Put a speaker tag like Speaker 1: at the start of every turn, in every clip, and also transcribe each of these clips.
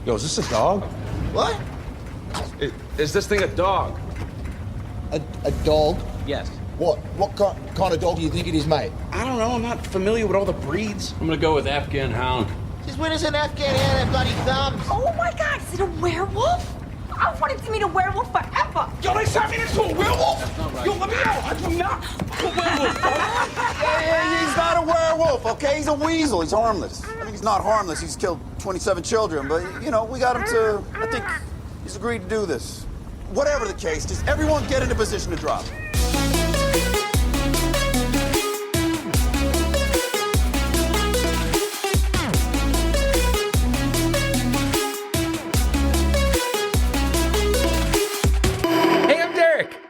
Speaker 1: Yo, is this a dog?
Speaker 2: What?
Speaker 1: Is this thing a dog?
Speaker 2: A dog?
Speaker 1: Yes.
Speaker 2: What kind of dog do you think it is, mate?
Speaker 1: I don't know. I'm not familiar with all the breeds. I'm gonna go with Afghan Hound.
Speaker 2: Since when does an Afghan have bloody thumbs?
Speaker 3: Oh my God, is it a werewolf? I wanted to meet a werewolf forever.
Speaker 1: Yo, they turned me into a werewolf? Yo, let me out. I do not. A werewolf.
Speaker 4: Yeah, he's not a werewolf, okay? He's a weasel. He's harmless. I mean, he's not harmless. He's killed 27 children, but, you know, we got him to... I think he's agreed to do this. Whatever the case, just everyone get into position to drop.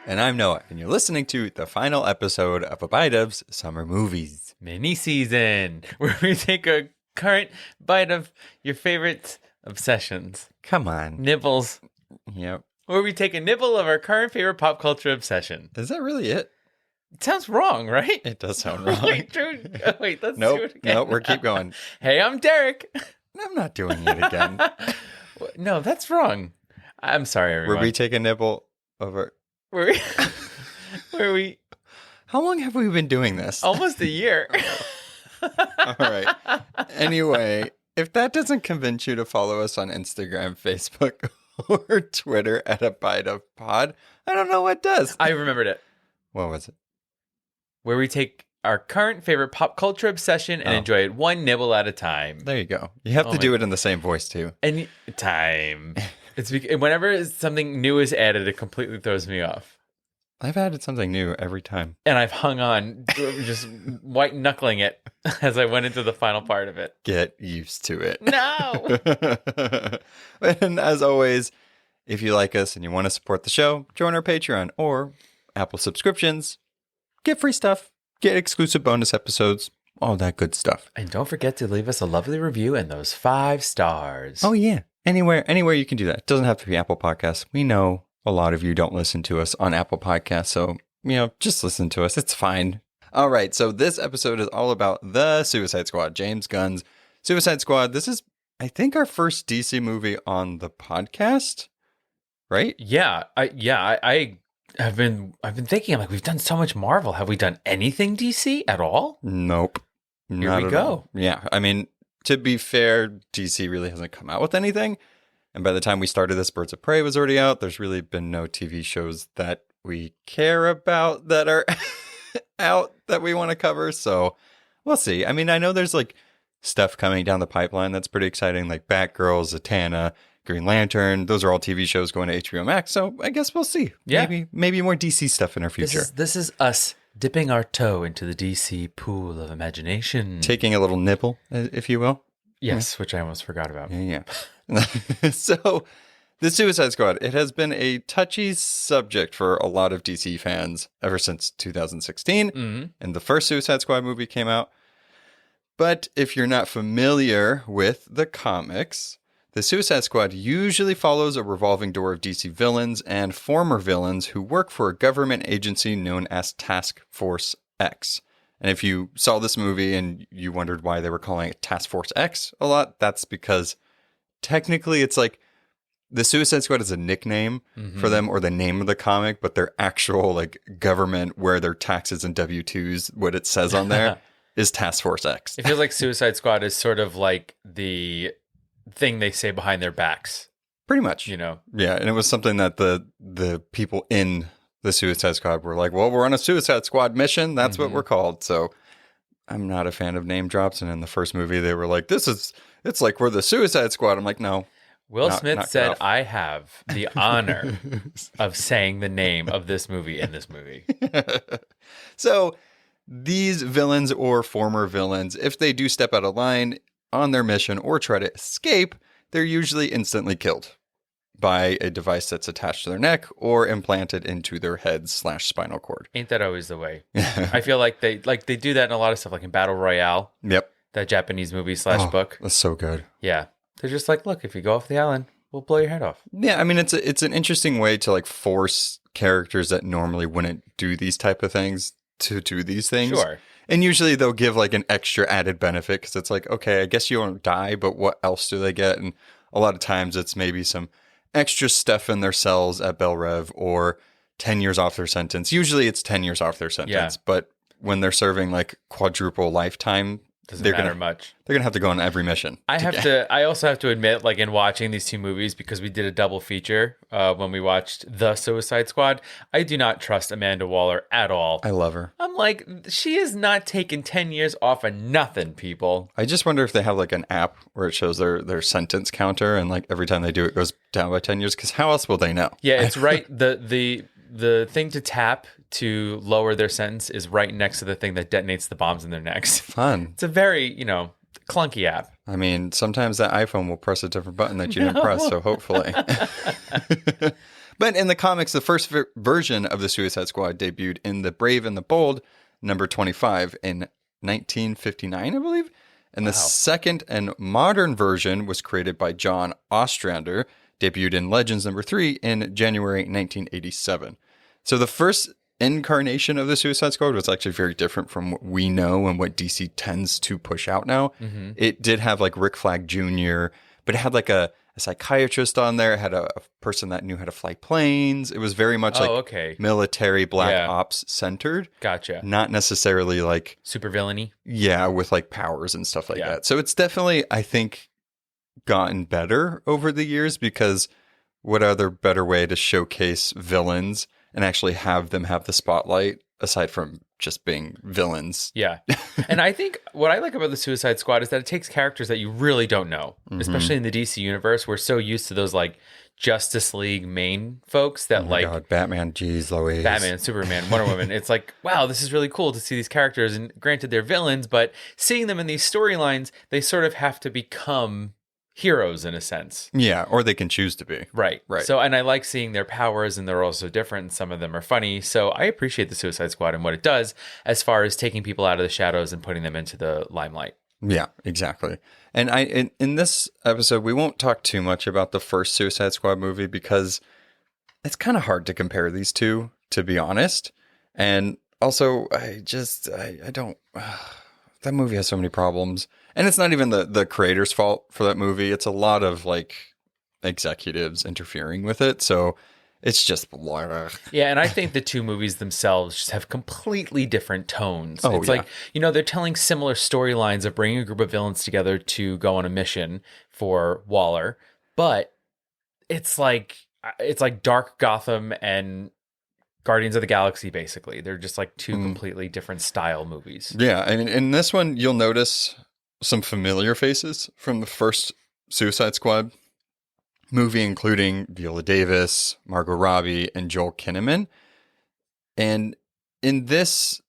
Speaker 5: And I'm Noah, and you're listening to the final episode of A Bite of's Summer Movies
Speaker 6: mini season, where we take a current bite of your favorite obsessions.
Speaker 5: Come on.
Speaker 6: Nibbles.
Speaker 5: Yep.
Speaker 6: Where we take a nibble of our current favorite pop culture obsession.
Speaker 5: Is that really it?
Speaker 6: It sounds wrong, right?
Speaker 5: It does sound wrong.
Speaker 6: Wait, let's do it again.
Speaker 5: Nope, we'll keep going.
Speaker 6: Hey, I'm Derek.
Speaker 5: I'm not doing it again.
Speaker 6: No, that's wrong. I'm sorry, everyone.
Speaker 5: Where we take a nibble of our...
Speaker 6: Where we...
Speaker 5: How long have we been doing this?
Speaker 6: Almost a year.
Speaker 5: All right. Anyway, if that doesn't convince you to follow us on Instagram, Facebook, or Twitter at A Bite of Pod, I don't know what does.
Speaker 6: I remembered it.
Speaker 5: What was it?
Speaker 6: Where we take our current favorite pop culture obsession and enjoy it one nibble at a time.
Speaker 5: There you go. You have to do it in the same voice, too.
Speaker 6: And time. It's whenever something new is added, it completely throws me off.
Speaker 5: I've added something new every time.
Speaker 6: And I've hung on, just white knuckling it as I went into the final part of it.
Speaker 5: Get used to it.
Speaker 6: No!
Speaker 5: And as always, if you like us and you want to support the show, join our Patreon or Apple subscriptions. Get free stuff. Get exclusive bonus episodes. All that good stuff.
Speaker 6: And don't forget to leave us a lovely review and those 5 stars.
Speaker 5: Oh, yeah. Anywhere you can do that. It doesn't have to be Apple Podcasts. We know a lot of you don't listen to us on Apple Podcasts, so, just listen to us. It's fine. All right, so this episode is all about the Suicide Squad, James Gunn's Suicide Squad. This is, I think, our first DC movie on the podcast, right?
Speaker 6: Yeah, I have been thinking, I'm like, we've done so much Marvel. Have we done anything DC at all?
Speaker 5: Nope.
Speaker 6: Here we go.
Speaker 5: Yeah, I mean, to be fair, DC really hasn't come out with anything. And by the time we started this, Birds of Prey was already out. There's really been no TV shows that we care about that are out that we want to cover. So we'll see. I mean, I know there's like stuff coming down the pipeline that's pretty exciting, like Batgirl, Zatanna, Green Lantern. Those are all TV shows going to HBO Max. So I guess we'll see.
Speaker 6: Yeah.
Speaker 5: Maybe more DC stuff in our future.
Speaker 6: This is us dipping our toe into the DC pool of imagination.
Speaker 5: Taking a little nibble, if you will.
Speaker 6: Yes, which I almost forgot about.
Speaker 5: Yeah. So, the Suicide Squad, it has been a touchy subject for a lot of DC fans ever since 2016, and the first Suicide Squad movie came out. But if you're not familiar with the comics, the Suicide Squad usually follows a revolving door of DC villains and former villains who work for a government agency known as Task Force X. And if you saw this movie and you wondered why they were calling it Task Force X a lot, that's because technically it's like the Suicide Squad is a nickname for them or the name of the comic, but their actual like government where their taxes and W-2s, what it says on there is Task Force X.
Speaker 6: It feels like Suicide Squad is sort of like the thing they say behind their backs.
Speaker 5: Pretty much.
Speaker 6: Yeah,
Speaker 5: and it was something that the people in the Suicide Squad were like, well, we're on a Suicide Squad mission. That's what we're called. So I'm not a fan of name drops. And in the first movie, they were like, it's like we're the Suicide Squad. I'm like, no.
Speaker 6: Will Smith said, I have the honor of saying the name of this movie in this movie.
Speaker 5: So these villains or former villains, if they do step out of line on their mission or try to escape, they're usually instantly killed by a device that's attached to their neck or implanted into their head/spinal cord.
Speaker 6: Ain't that always the way? I feel like they do that in a lot of stuff, like in Battle Royale.
Speaker 5: Yep.
Speaker 6: That Japanese movie / book.
Speaker 5: That's so good.
Speaker 6: Yeah. They're just like, look, if you go off the island, we'll blow your head off.
Speaker 5: Yeah, I mean, it's an interesting way to like force characters that normally wouldn't do these type of things to do these things.
Speaker 6: Sure.
Speaker 5: And usually they'll give like an extra added benefit because it's like, okay, I guess you won't die, but what else do they get? And a lot of times it's maybe some extra stuff in their cells at Bel Rev or 10 years off their sentence. Usually it's 10 years off their sentence, but when they're serving like quadruple lifetime,
Speaker 6: Doesn't matter much.
Speaker 5: They're going to have to go on every mission.
Speaker 6: I also have to admit, like in watching these two movies, because we did a double feature when we watched The Suicide Squad, I do not trust Amanda Waller at all.
Speaker 5: I love her.
Speaker 6: I'm like, she has not taken 10 years off of nothing, people.
Speaker 5: I just wonder if they have like an app where it shows their sentence counter and like every time they do it goes down by 10 years, because how else will they know?
Speaker 6: Yeah, it's right. The thing to tap to lower their sentence is right next to the thing that detonates the bombs in their necks.
Speaker 5: Fun.
Speaker 6: It's a very, clunky app.
Speaker 5: I mean, sometimes that iPhone will press a different button that you didn't press, so hopefully. But in the comics, the first version of the Suicide Squad debuted in The Brave and the Bold, number 25, in 1959, I believe. And the second and modern version was created by John Ostrander, debuted in Legends number 3 in January 1987. So the first incarnation of the Suicide Squad was actually very different from what we know and what DC tends to push out now. Mm-hmm. It did have like Rick Flag Jr., but it had like a psychiatrist on there. It had a person that knew how to fly planes. It was very much military black ops centered.
Speaker 6: Gotcha.
Speaker 5: Not necessarily like
Speaker 6: super villainy.
Speaker 5: Yeah, with like powers and stuff like that. So it's definitely, I think, gotten better over the years, because what other better way to showcase villains and actually have them have the spotlight aside from just being villains?
Speaker 6: Yeah. And I think what I like about the Suicide Squad is that it takes characters that you really don't know, especially in the DC universe. We're so used to those like Justice League main folks that
Speaker 5: God, Batman, geez Louise.
Speaker 6: Batman, Superman, Wonder Woman. It's like, wow, this is really cool to see these characters. And granted, they're villains, but seeing them in these storylines, they sort of have to become heroes in a sense.
Speaker 5: Yeah, or they can choose to be.
Speaker 6: Right. So, and I like seeing their powers, and they're also different, and some of them are funny. So I appreciate the Suicide Squad and what it does as far as taking people out of the shadows and putting them into the limelight.
Speaker 5: Yeah, exactly. And in this episode, we won't talk too much about the first Suicide Squad movie, because it's kind of hard to compare these two, to be honest. And also, I don't... that movie has so many problems. And it's not even the creator's fault for that movie. It's a lot of like executives interfering with it. So it's just blah.
Speaker 6: Yeah, and I think the two movies themselves just have completely different tones. It's like, they're telling similar storylines of bringing a group of villains together to go on a mission for Waller, but it's like Dark Gotham and Guardians of the Galaxy, basically. They're just like two completely different style movies.
Speaker 5: Yeah, and in this one, you'll notice some familiar faces from the first Suicide Squad movie, including Viola Davis, Margot Robbie, and Joel Kinnaman. And in this,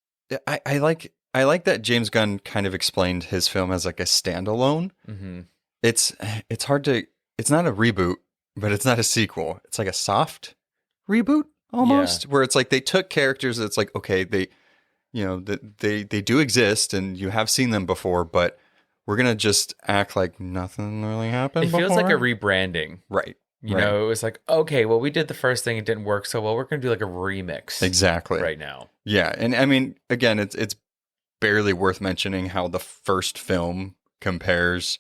Speaker 5: I like that James Gunn kind of explained his film as like a standalone. Mm-hmm. It's hard to... It's not a reboot, but it's not a sequel. It's like a soft reboot almost, where it's like they took characters that's like, okay, they do exist and you have seen them before, but we're going to just act like nothing really happened before.
Speaker 6: It feels like a rebranding.
Speaker 5: Right.
Speaker 6: You know, it was like, okay, well, we did the first thing, it didn't work, so we're going to do like a remix.
Speaker 5: Exactly.
Speaker 6: Right now.
Speaker 5: Yeah, and I mean, again, it's barely worth mentioning how the first film compares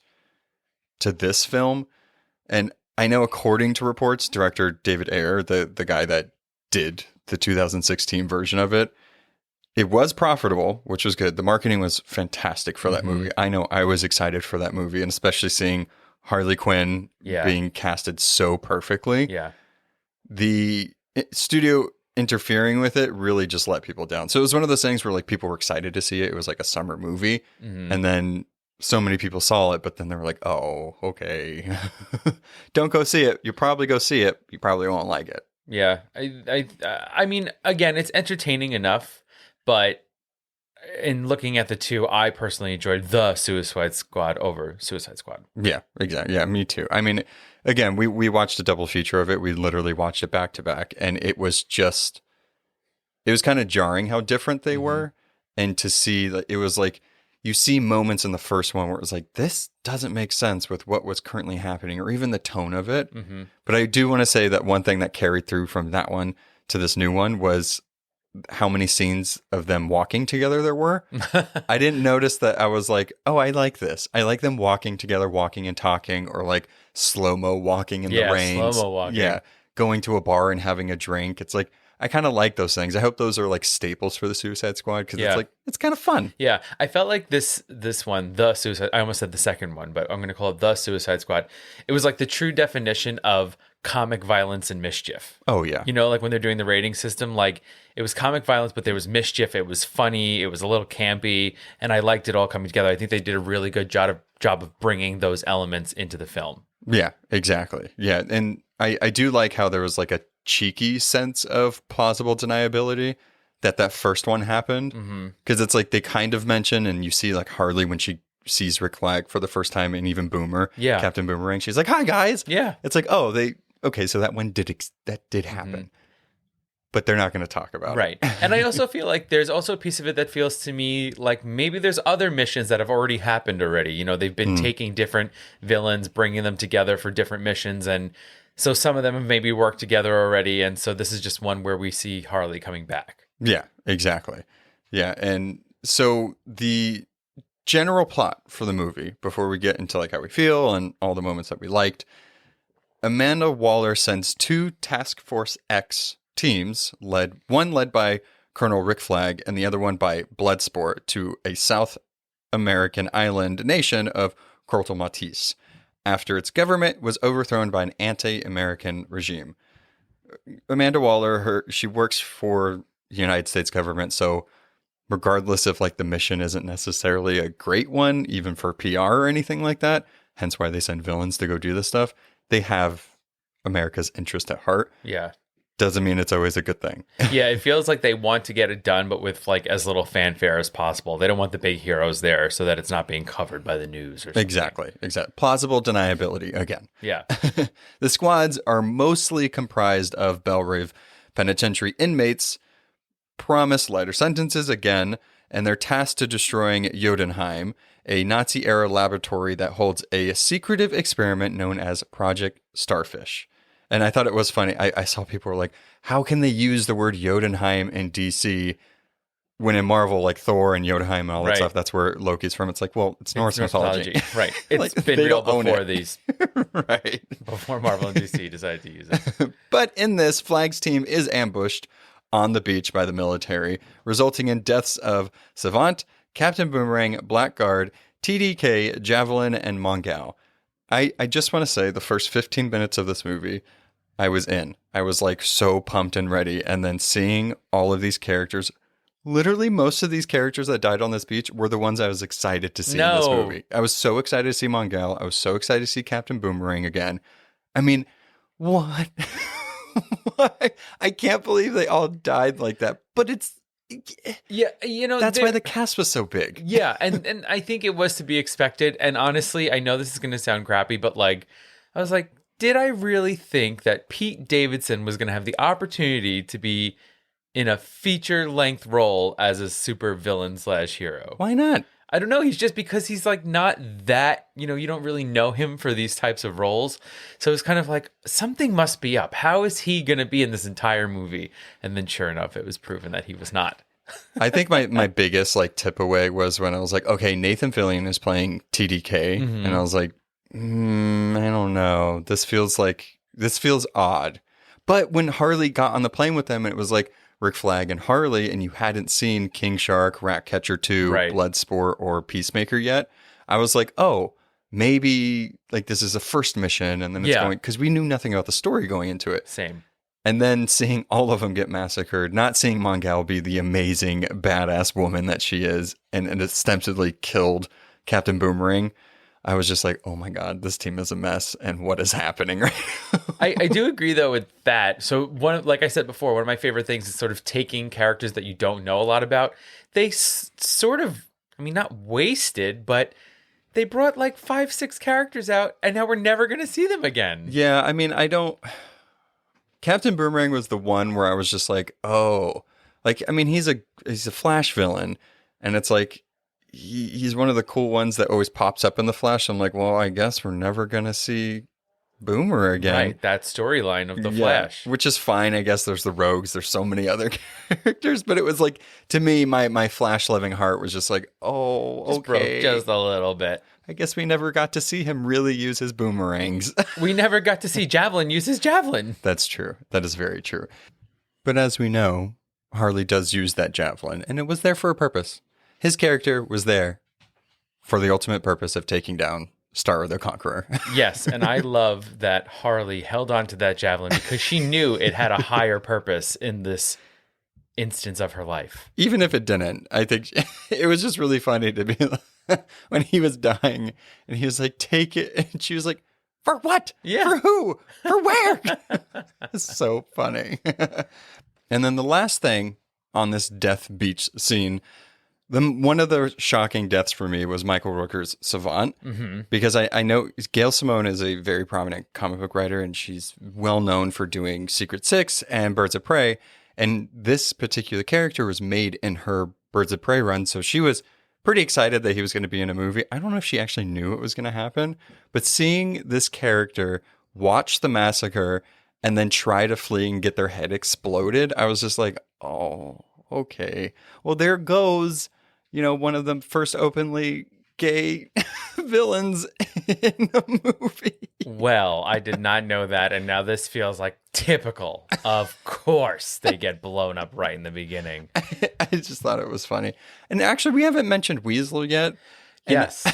Speaker 5: to this film. And I know, according to reports, director David Ayer, the guy that did the 2016 version of it, it was profitable, which was good. The marketing was fantastic for that movie. I know I was excited for that movie, and especially seeing Harley Quinn being casted so perfectly.
Speaker 6: Yeah.
Speaker 5: The studio interfering with it really just let people down. So it was one of those things where like people were excited to see it. It was like a summer movie. And then so many people saw it, but then they were like, oh, okay. Don't go see it. You'll probably go see it. You probably won't like it.
Speaker 6: Yeah. I mean, again, it's entertaining enough, but in looking at the two, I personally enjoyed The Suicide Squad over Suicide Squad.
Speaker 5: Yeah, exactly. Yeah, me too. I mean, again, we watched a double feature of it. We literally watched it back to back, and it was kind of jarring how different they were. And to see that it was like, you see moments in the first one where it was like, this doesn't make sense with what was currently happening, or even the tone of it. But I do want to say that one thing that carried through from that one to this new one was how many scenes of them walking together there were. I didn't notice that. I was like, oh, I like this. I like them walking together, walking and talking, or like slow-mo walking in the rain.
Speaker 6: Slow-mo walking.
Speaker 5: Yeah, going to a bar and having a drink. It's like, I kind of like those things. I hope those are like staples for the Suicide Squad because it's like, it's kind of fun.
Speaker 6: Yeah, I felt like this one, the Suicide, I almost said the second one, but I'm going to call it the Suicide Squad. It was like the true definition of comic violence and mischief.
Speaker 5: Oh, yeah.
Speaker 6: You know, like when they're doing the rating system, like it was comic violence, but there was mischief. It was funny. It was a little campy, and I liked it all coming together. I think they did a really good job of bringing those elements into the film.
Speaker 5: Yeah, exactly. Yeah, and I do like how there was like a cheeky sense of plausible deniability that first one happened, because it's like they kind of mention, and you see like Harley when she sees Rick Flag for the first time, and even Boomer, Captain Boomerang, she's like, "Hi guys."
Speaker 6: Yeah,
Speaker 5: it's like, oh, okay, so that one did happen, but they're not going to talk about
Speaker 6: it, right? And I also feel like there's also a piece of it that feels to me like maybe there's other missions that have already happened already. You know, they've been taking different villains, bringing them together for different missions, and so some of them have maybe worked together already, and so this is just one where we see Harley coming back.
Speaker 5: Yeah, exactly. Yeah, and so the general plot for the movie, before we get into like how we feel and all the moments that we liked, Amanda Waller sends 2 Task Force X teams, one led by Colonel Rick Flag and the other one by Bloodsport, to a South American island nation of Corto Maltese, after its government was overthrown by an anti-American regime. Amanda Waller, she works for the United States government, so regardless if like the mission isn't necessarily a great one, even for PR or anything like that, hence why they send villains to go do this stuff, they have America's interest at heart.
Speaker 6: Yeah.
Speaker 5: Doesn't mean it's always a good thing.
Speaker 6: Yeah, it feels like they want to get it done, but with like as little fanfare as possible. They don't want the big heroes there so that it's not being covered by the news or something.
Speaker 5: Exactly. Plausible deniability again.
Speaker 6: Yeah.
Speaker 5: The squads are mostly comprised of Bellrive penitentiary inmates, promised lighter sentences again, and they're tasked to destroying Jotunheim, a Nazi-era laboratory that holds a secretive experiment known as Project Starfish. And I thought it was funny. I saw people were like, how can they use the word Jotunheim in DC when in Marvel, like Thor and Jotunheim and all that stuff, that's where Loki's from. It's like, well, it's Norse mythology.
Speaker 6: Right. It's
Speaker 5: like,
Speaker 6: been real before these.
Speaker 5: Right.
Speaker 6: Before Marvel and DC decided to use it.
Speaker 5: But in this, Flag's team is ambushed on the beach by the military, resulting in deaths of Savant, Captain Boomerang, Blackguard, TDK, Javelin, and Mongal. I just want to say the first 15 minutes of this movie, I was in. I was like so pumped and ready. And then seeing all of these characters, literally most of these characters that died on this beach were the ones I was excited to see in this movie. I was so excited to see Mongal. I was so excited to see Captain Boomerang again. I mean, what? Why? I can't believe they all died like that. But it's...
Speaker 6: Yeah, you know,
Speaker 5: that's why the cast was so big.
Speaker 6: Yeah, and I think it was to be expected. And honestly, I know this is going to sound crappy, but like, I was like, did I really think that Pete Davidson was going to have the opportunity to be in a feature-length role as a super villain / hero?
Speaker 5: Why not?
Speaker 6: I don't know. He's just because he's like not that, you know, you don't really know him for these types of roles. So it's kind of like something must be up. How is he going to be in this entire movie? And then sure enough, it was proven that he was not.
Speaker 5: I think my biggest like tip away was when I was like, okay, Nathan Fillion is playing TDK. And I was like, I don't know. This feels odd. But when Harley got on the plane with them, and it was like Rick Flag and Harley, and you hadn't seen King Shark, Ratcatcher 2, Bloodsport, or Peacemaker yet, I was like, oh, maybe like this is a first mission, and then it's going, because we knew nothing about the story going into it.
Speaker 6: Same.
Speaker 5: And then seeing all of them get massacred, not seeing Mongal be the amazing badass woman that she is, and ostensibly killed Captain Boomerang, I was just like, oh my God, this team is a mess, and what is happening right now?
Speaker 6: I do agree though with that. So like I said before, one of my favorite things is sort of taking characters that you don't know a lot about. They sort of, I mean, not wasted, but they brought like 5-6 characters out, and now we're never going to see them again.
Speaker 5: Yeah, I mean, Captain Boomerang was the one where I was just like, oh, like, I mean, he's a Flash villain, and it's like, he's one of the cool ones that always pops up in the Flash. I'm like, well, I guess we're never going to see Boomer again.
Speaker 6: Right, that storyline of the Flash.
Speaker 5: Which is fine. I guess there's the rogues. There's so many other characters, but it was like, to me, my Flash loving heart was just like, oh,
Speaker 6: Just broke
Speaker 5: okay.
Speaker 6: just a little bit.
Speaker 5: I guess we never got to see him really use his boomerangs.
Speaker 6: We never got to see Javelin use his javelin.
Speaker 5: That's true. That is very true. But as we know, Harley does use that javelin, and it was there for a purpose. His character was there for the ultimate purpose of taking down Star the Conqueror.
Speaker 6: Yes, and I love that Harley held on to that javelin because she knew it had a higher purpose in this instance of her life.
Speaker 5: Even if it didn't, I think it was just really funny to be like, when he was dying and he was like, take it. And she was like, for what?
Speaker 6: Yeah.
Speaker 5: For who? For where? It's so funny. And then the last thing on this death beach scene, one of the shocking deaths for me was Michael Rooker's Savant, because I know Gail Simone is a very prominent comic book writer, and she's well known for doing Secret Six and Birds of Prey. And this particular character was made in her Birds of Prey run, so she was pretty excited that he was going to be in a movie. I don't know if she actually knew it was going to happen, but seeing this character watch the massacre and then try to flee and get their head exploded, I was just like, oh, okay. Well, there goes, one of the first openly gay villains in the movie.
Speaker 6: Well, I did not know that, and now this feels like typical. Of course they get blown up right in the beginning.
Speaker 5: I just thought it was funny. And actually, we haven't mentioned Weasel yet.
Speaker 6: Yes.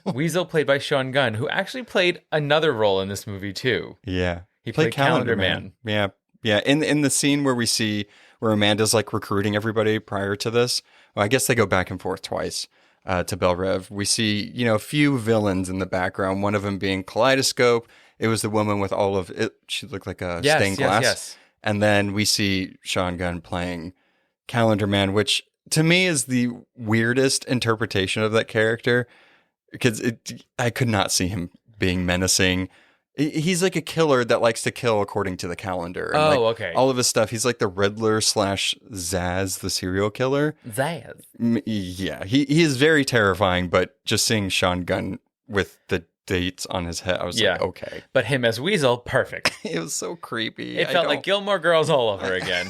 Speaker 6: Weasel, played by Sean Gunn, who actually played another role in this movie, too.
Speaker 5: Yeah.
Speaker 6: He played Calendar Man.
Speaker 5: Yeah. Yeah. In the scene where we see where Amanda's like recruiting everybody prior to this, well, I guess they go back and forth twice to Belle Rev. We see, a few villains in the background, one of them being Kaleidoscope. It was the woman with all of it. She looked like a stained glass.
Speaker 6: Yes.
Speaker 5: And then we see Sean Gunn playing Calendar Man, which to me is the weirdest interpretation of that character, because I could not see him being menacing. He's like a killer that likes to kill according to the calendar. And
Speaker 6: okay.
Speaker 5: All of his stuff. He's like the Riddler / Zaz, the serial killer.
Speaker 6: Zaz.
Speaker 5: Yeah, he is very terrifying, but just seeing Sean Gunn with the dates on his head, I was like, okay.
Speaker 6: But him as Weasel, perfect.
Speaker 5: It was so creepy.
Speaker 6: It felt like Gilmore Girls all over again.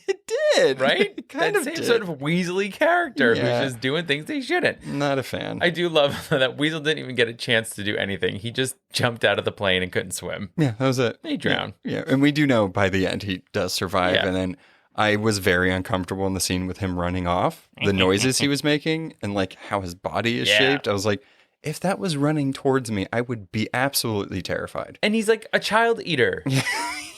Speaker 5: It did.
Speaker 6: Right?
Speaker 5: It kind of
Speaker 6: same
Speaker 5: did.
Speaker 6: sort of Weaselly character who's just doing things they shouldn't.
Speaker 5: Not a fan.
Speaker 6: I do love that Weasel didn't even get a chance to do anything. He just jumped out of the plane and couldn't swim.
Speaker 5: Yeah, that was it.
Speaker 6: He drowned.
Speaker 5: Yeah, and we do know by the end he does survive.
Speaker 6: Yeah.
Speaker 5: And then I was very uncomfortable in the scene with him running off, the noises he was making, and like how his body is shaped. I was like, if that was running towards me, I would be absolutely terrified.
Speaker 6: And he's like a child eater.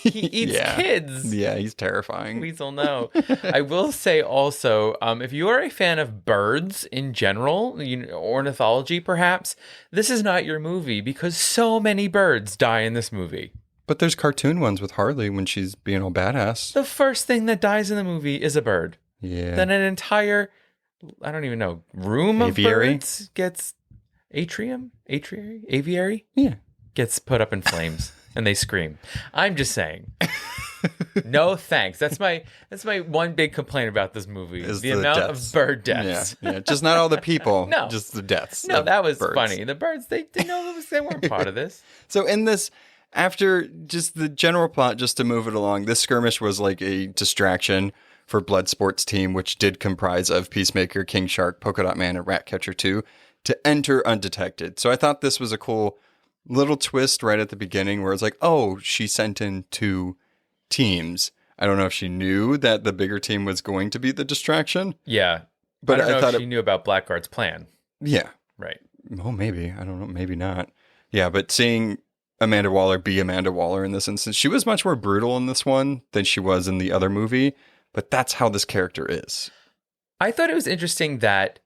Speaker 6: He eats kids.
Speaker 5: Yeah, he's terrifying.
Speaker 6: Weasel, no. I will say also, if you are a fan of birds in general, ornithology perhaps, this is not your movie because so many birds die in this movie.
Speaker 5: But there's cartoon ones with Harley when she's being all badass.
Speaker 6: The first thing that dies in the movie is a bird.
Speaker 5: Yeah.
Speaker 6: Then an entire, I don't even know, room
Speaker 5: Aviary?
Speaker 6: of birds gets aviary?
Speaker 5: Yeah.
Speaker 6: Gets put up in flames. And they scream. I'm just saying. No thanks. That's my one big complaint about this movie.
Speaker 5: Is
Speaker 6: the
Speaker 5: the
Speaker 6: amount
Speaker 5: deaths.
Speaker 6: of bird deaths.
Speaker 5: Yeah. Just not all the people.
Speaker 6: No.
Speaker 5: Just the deaths.
Speaker 6: No,
Speaker 5: of
Speaker 6: that was
Speaker 5: birds.
Speaker 6: funny. The birds, they weren't part of this.
Speaker 5: So in this, after just the general plot, just to move it along, this skirmish was like a distraction for Bloodsport's team, which did comprise of Peacemaker, King Shark, Polka Dot Man, and Ratcatcher 2, to enter undetected. So I thought this was a cool little twist right at the beginning where it's like, oh, she sent in 2 teams. I don't know if she knew that the bigger team was going to be the distraction.
Speaker 6: Yeah.
Speaker 5: But
Speaker 6: I don't know
Speaker 5: thought
Speaker 6: if she knew about Blackguard's plan.
Speaker 5: Yeah.
Speaker 6: Right.
Speaker 5: Oh, maybe. I don't know. Maybe not. Yeah, but seeing Amanda Waller be Amanda Waller in this instance, she was much more brutal in this one than she was in the other movie. But that's how this character is.
Speaker 6: I thought it was interesting that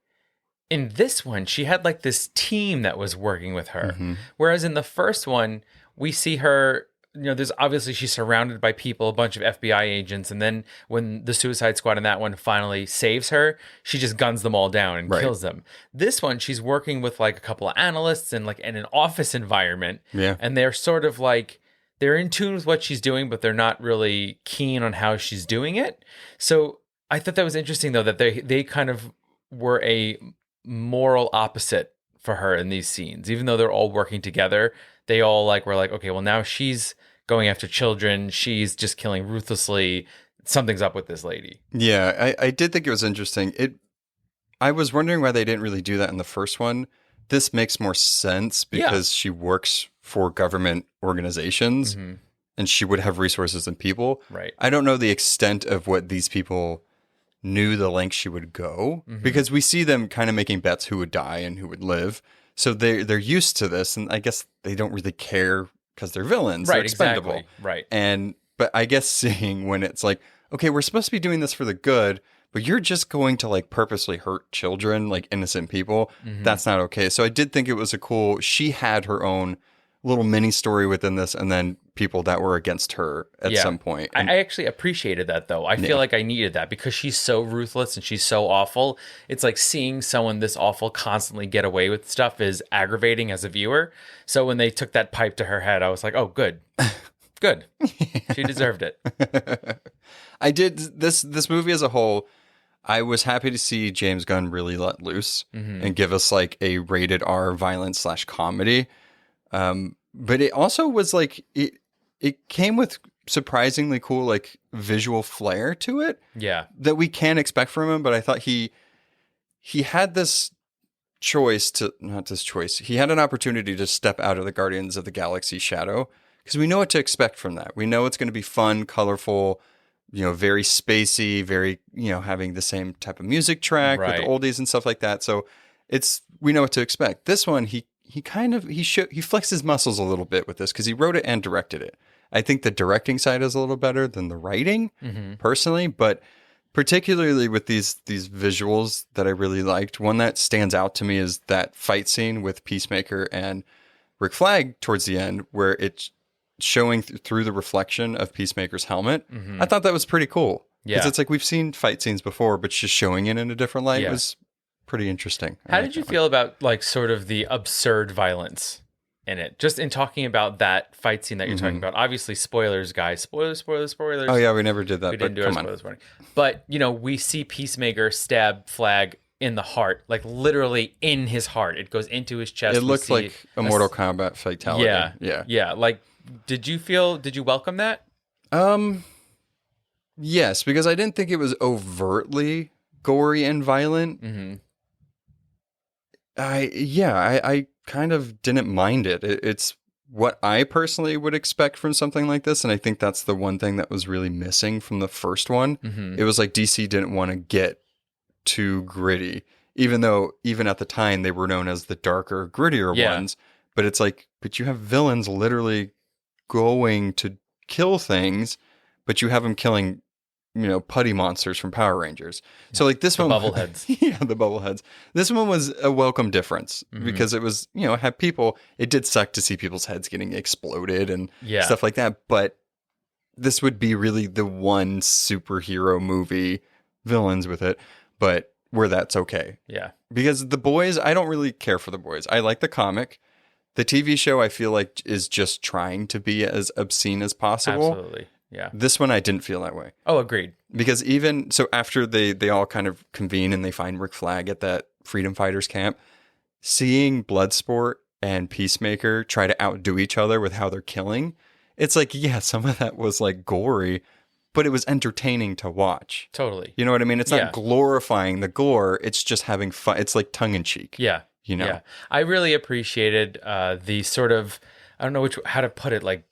Speaker 6: in this one, she had like this team that was working with her.
Speaker 5: Mm-hmm.
Speaker 6: Whereas in the first one, we see her, there's obviously she's surrounded by people, a bunch of FBI agents. And then when the Suicide Squad in that one finally saves her, she just guns them all down and kills them. This one, she's working with like a couple of analysts and like in an office environment.
Speaker 5: Yeah.
Speaker 6: And they're sort of like, they're in tune with what she's doing, but they're not really keen on how she's doing it. So I thought that was interesting though, that they kind of were a moral opposite for her in these scenes. Even though they're all working together, they all were like, okay, well now she's going after children. She's just killing ruthlessly. Something's up with this lady.
Speaker 5: Yeah, I did think it was interesting. I was wondering why they didn't really do that in the first one. This makes more sense because she works for government organizations and she would have resources and people.
Speaker 6: Right.
Speaker 5: I don't know the extent of what these people knew the length she would go because we see them kind of making bets who would die and who would live. So they're used to this, and I guess they don't really care because they're villains.
Speaker 6: Right,
Speaker 5: they're expendable.
Speaker 6: exactly. Right.
Speaker 5: But I guess seeing when it's like, okay, we're supposed to be doing this for the good, but you're just going to purposely hurt children, innocent people. That's not okay. So I did think it was she had her own little mini story within this, and then people that were against her at some point. And
Speaker 6: I actually appreciated that, though. I feel like I needed that because she's so ruthless and she's so awful. It's like seeing someone this awful constantly get away with stuff is aggravating as a viewer. So when they took that pipe to her head, I was like, oh, good. Good. She deserved it.
Speaker 5: I did this movie as a whole. I was happy to see James Gunn really let loose and give us a rated R violence / comedy. But it also was it came with surprisingly cool visual flair to it.
Speaker 6: Yeah.
Speaker 5: That we can expect from him, but I thought he had this choice he had an opportunity to step out of the Guardians of the Galaxy shadow because we know what to expect from that. We know it's going to be fun, colorful, very spacey, very, having the same type of music track with the oldies and stuff like that. So we know what to expect. This one, he flexed his muscles a little bit with this because he wrote it and directed it. I think the directing side is a little better than the writing personally, but particularly with these visuals that I really liked. One that stands out to me is that fight scene with Peacemaker and Rick Flag towards the end where it's showing through the reflection of Peacemaker's helmet. I thought that was pretty cool. Because it's we've seen fight scenes before, but just showing it in a different light was pretty interesting.
Speaker 6: How did you feel about sort of the absurd violence in it? Just in talking about that fight scene that you're talking about. Obviously, spoilers, guys. Spoilers.
Speaker 5: Oh yeah, we never did that.
Speaker 6: We didn't do our spoilers warning. But we see Peacemaker stab Flag in the heart, literally in his heart. It goes into his chest.
Speaker 5: It looked like a Mortal Kombat fatality.
Speaker 6: Yeah. Did you welcome that?
Speaker 5: Yes, because I didn't think it was overtly gory and violent. I kind of didn't mind it. It's what I personally would expect from something like this, and I think that's the one thing that was really missing from the first one. It was DC didn't want to get too gritty, even though even at the time they were known as the darker, grittier ones. But it's but you have villains literally going to kill things, but you have them killing, putty monsters from Power Rangers. So this one,
Speaker 6: bubbleheads.
Speaker 5: The bubbleheads. This one was a welcome difference because it was, had people. It did suck to see people's heads getting exploded and stuff like that. But this would be really the one superhero movie, villains with it, but where that's okay.
Speaker 6: Yeah.
Speaker 5: Because the boys, I don't really care for the boys. I like the comic. The TV show, I feel like, is just trying to be as obscene as possible.
Speaker 6: Absolutely, yeah.
Speaker 5: This one, I didn't feel that way.
Speaker 6: Oh, agreed.
Speaker 5: Because even, so after they all kind of convene and they find Rick Flag at that Freedom Fighters camp, seeing Bloodsport and Peacemaker try to outdo each other with how they're killing, it's some of that was gory, but it was entertaining to watch.
Speaker 6: Totally.
Speaker 5: You know what I mean? It's not glorifying the gore, it's just having fun. It's tongue-in-cheek.
Speaker 6: Yeah. Yeah, I really appreciated the sort of, I don't know how to put it,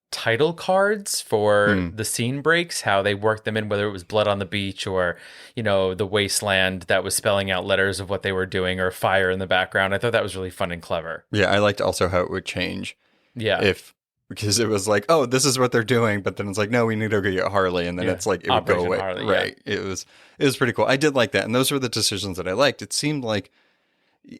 Speaker 6: title cards for the scene breaks, how they worked them in, whether it was blood on the beach or, the wasteland that was spelling out letters of what they were doing or fire in the background. I thought that was really fun and clever.
Speaker 5: Yeah, I liked also how it would change.
Speaker 6: Yeah.
Speaker 5: Because it was oh, this is what they're doing, but then it's no, we need to go get Harley, and then it's it would go away.
Speaker 6: Harley,
Speaker 5: right. It was pretty cool. I did like that, and those were the decisions that I liked. It seemed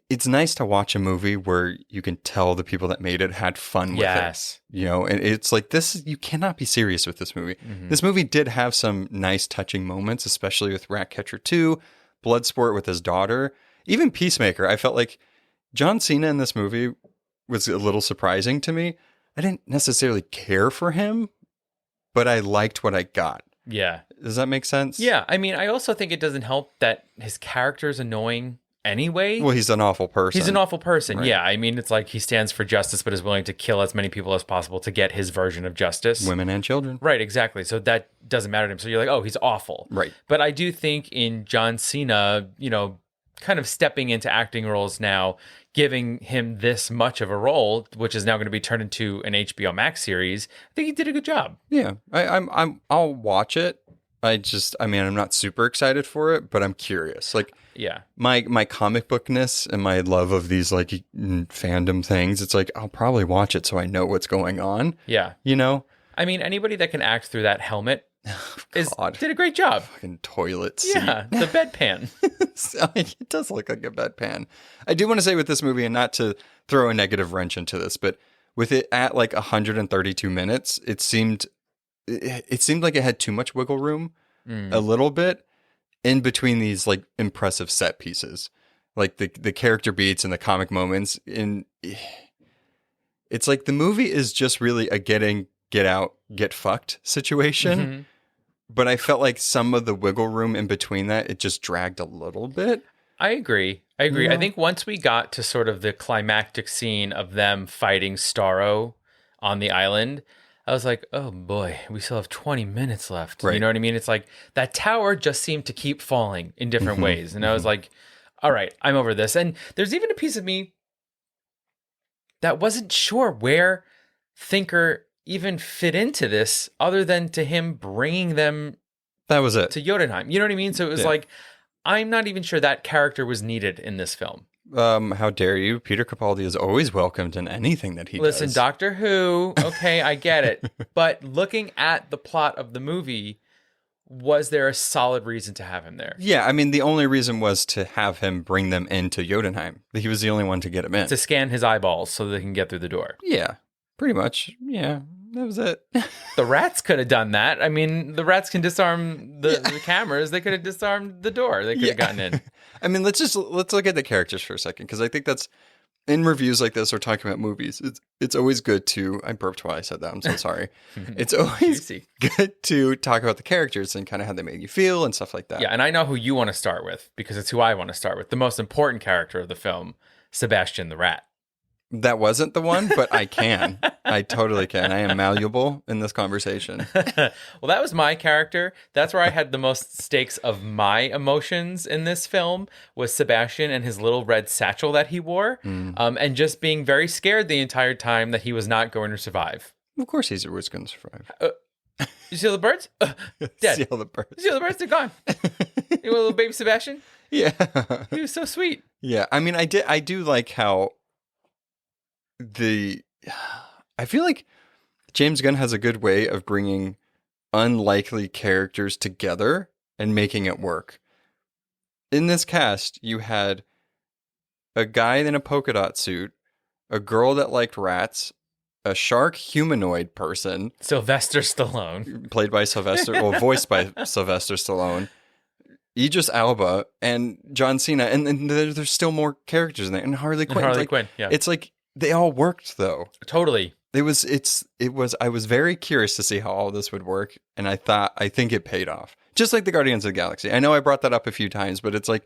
Speaker 5: it's nice to watch a movie where you can tell the people that made it had fun with it. And it's this, you cannot be serious with this movie. This movie did have some nice touching moments, especially with Ratcatcher 2, Bloodsport with his daughter, even Peacemaker. I felt John Cena in this movie was a little surprising to me. I didn't necessarily care for him, but I liked what I got.
Speaker 6: Yeah.
Speaker 5: Does that make sense?
Speaker 6: Yeah. I mean, I also think it doesn't help that his character is annoying anyway.
Speaker 5: Well, he's an awful person.
Speaker 6: He's an awful person.
Speaker 5: Right.
Speaker 6: Yeah. I mean, it's like he stands for justice, but is willing to kill as many people as possible to get his version of justice.
Speaker 5: Women and children.
Speaker 6: Right, exactly. So that doesn't matter to him. So you're like, oh, he's awful.
Speaker 5: Right.
Speaker 6: But I do think in John Cena, kind of stepping into acting roles now, giving him this much of a role, which is now going to be turned into an HBO Max series, I think he did a good job.
Speaker 5: Yeah. I'll watch it. I'm not super excited for it, but I'm curious. Like,
Speaker 6: Yeah.
Speaker 5: my comic bookness and my love of these like fandom things, it's like I'll probably watch it so I know what's going on.
Speaker 6: Yeah. I mean, anybody that can act through that helmet did a great job.
Speaker 5: Fucking toilet seat.
Speaker 6: Yeah, the bedpan.
Speaker 5: It does look like a bedpan. I do want to say with this movie, and not to throw a negative wrench into this, but with it at like 132 minutes, it seemed like it had too much wiggle room a little bit in between these like impressive set pieces, like the character beats and the comic moments. And it's like the movie is just really a get out, get fucked situation.
Speaker 6: Mm-hmm.
Speaker 5: But I felt like some of the wiggle room in between that, it just dragged a little bit.
Speaker 6: I agree. I think once we got to sort of the climactic scene of them fighting Starro on the island, I was like, oh boy, we still have 20 minutes left.
Speaker 5: Right.
Speaker 6: You know what I mean? It's like that tower just seemed to keep falling in different ways. And I was like, all right, I'm over this. And there's even a piece of me that wasn't sure where Thinker even fit into this other than to him bringing them
Speaker 5: That was it.
Speaker 6: to Jotunheim. You know what I mean? So it was like, I'm not even sure that character was needed in this film.
Speaker 5: How dare you? Peter Capaldi is always welcomed in anything that he does.
Speaker 6: Listen, Doctor Who, okay, I get it. But looking at the plot of the movie, was there a solid reason to have him there?
Speaker 5: Yeah, I mean, the only reason was to have him bring them into Jotunheim. He was the only one to get him in.
Speaker 6: To scan his eyeballs so they can get through the door.
Speaker 5: Yeah, pretty much. Yeah, that was it.
Speaker 6: The rats could have done that. I mean, the rats can disarm the cameras. They could have disarmed the door. They could have gotten in.
Speaker 5: I mean, let's look at the characters for a second, because I think that's, in reviews like this or talking about movies, it's always good to, I burped while I said that, I'm so sorry. It's always good to talk about the characters and kind of how they made you feel and stuff like that.
Speaker 6: Yeah, and I know who you want to start with, because it's who I want to start with. The most important character of the film, Sebastian the Rat.
Speaker 5: That wasn't the one, but I can. I totally can. I am malleable in this conversation.
Speaker 6: Well, that was my character. That's where I had the most stakes of my emotions in this film, was Sebastian and his little red satchel that he wore, and just being very scared the entire time that he was not going to survive.
Speaker 5: Of course he was going to survive.
Speaker 6: You see all the birds? Dead.
Speaker 5: See all the birds.
Speaker 6: You see all the birds? They're gone. You know, little baby Sebastian?
Speaker 5: Yeah.
Speaker 6: He was so sweet.
Speaker 5: Yeah. I mean, I do like how I feel like James Gunn has a good way of bringing unlikely characters together and making it work. In this cast, you had a guy in a polka dot suit, a girl that liked rats, a shark humanoid person,
Speaker 6: Sylvester Stallone,
Speaker 5: played by voiced by Sylvester Stallone, Idris Elba, and John Cena, and there's still more characters in there, and Harley Quinn.
Speaker 6: Harley Quinn, yeah.
Speaker 5: It's like they all worked though.
Speaker 6: Totally.
Speaker 5: I was very curious to see how all this would work, and I think it paid off. Just like the Guardians of the Galaxy. I know I brought that up a few times, but it's like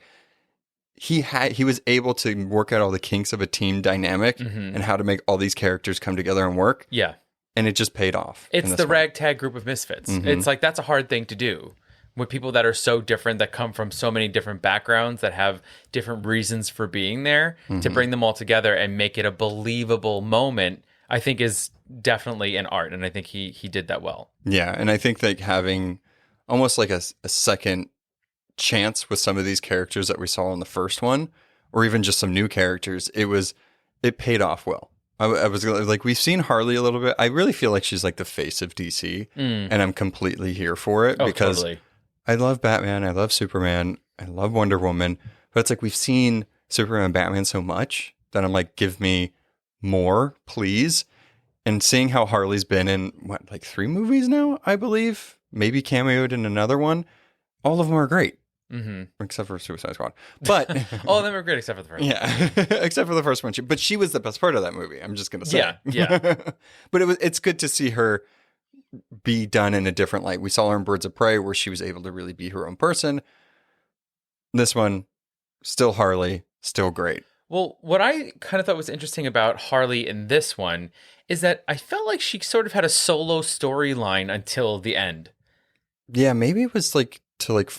Speaker 5: he was able to work out all the kinks of a team dynamic and how to make all these characters come together and work.
Speaker 6: Yeah.
Speaker 5: And it just paid off.
Speaker 6: It's the ragtag group of misfits. It's like, that's a hard thing to do with people that are so different, that come from so many different backgrounds, that have different reasons for being there, to bring them all together and make it a believable moment, I think is definitely an art. And I think he did that well. Yeah.
Speaker 5: And I think like having almost like a second chance with some of these characters that we saw in the first one, or even just some new characters, it paid off well. I was like, we've seen Harley a little bit. I really feel like she's like the face of DC, and I'm completely here for it because totally. I love Batman, I love Superman, I love Wonder Woman, but it's like we've seen Superman and Batman so much that I'm like, give me more, please. And seeing how Harley's been in like 3 movies now, I believe, maybe cameoed in another one, all of them are great. Except for Suicide Squad. But
Speaker 6: all of them are great except for the first one.
Speaker 5: Yeah. Except for the first one. But she was the best part of that movie, I'm just going to say.
Speaker 6: Yeah.
Speaker 5: But it's good to see her be done in a different light. We saw her in Birds of Prey where she was able to really be her own person. This one, still Harley, still great.
Speaker 6: Well, what I kind of thought was interesting about Harley in this one is that I felt like she sort of had a solo storyline until the end.
Speaker 5: Yeah, maybe it was like to like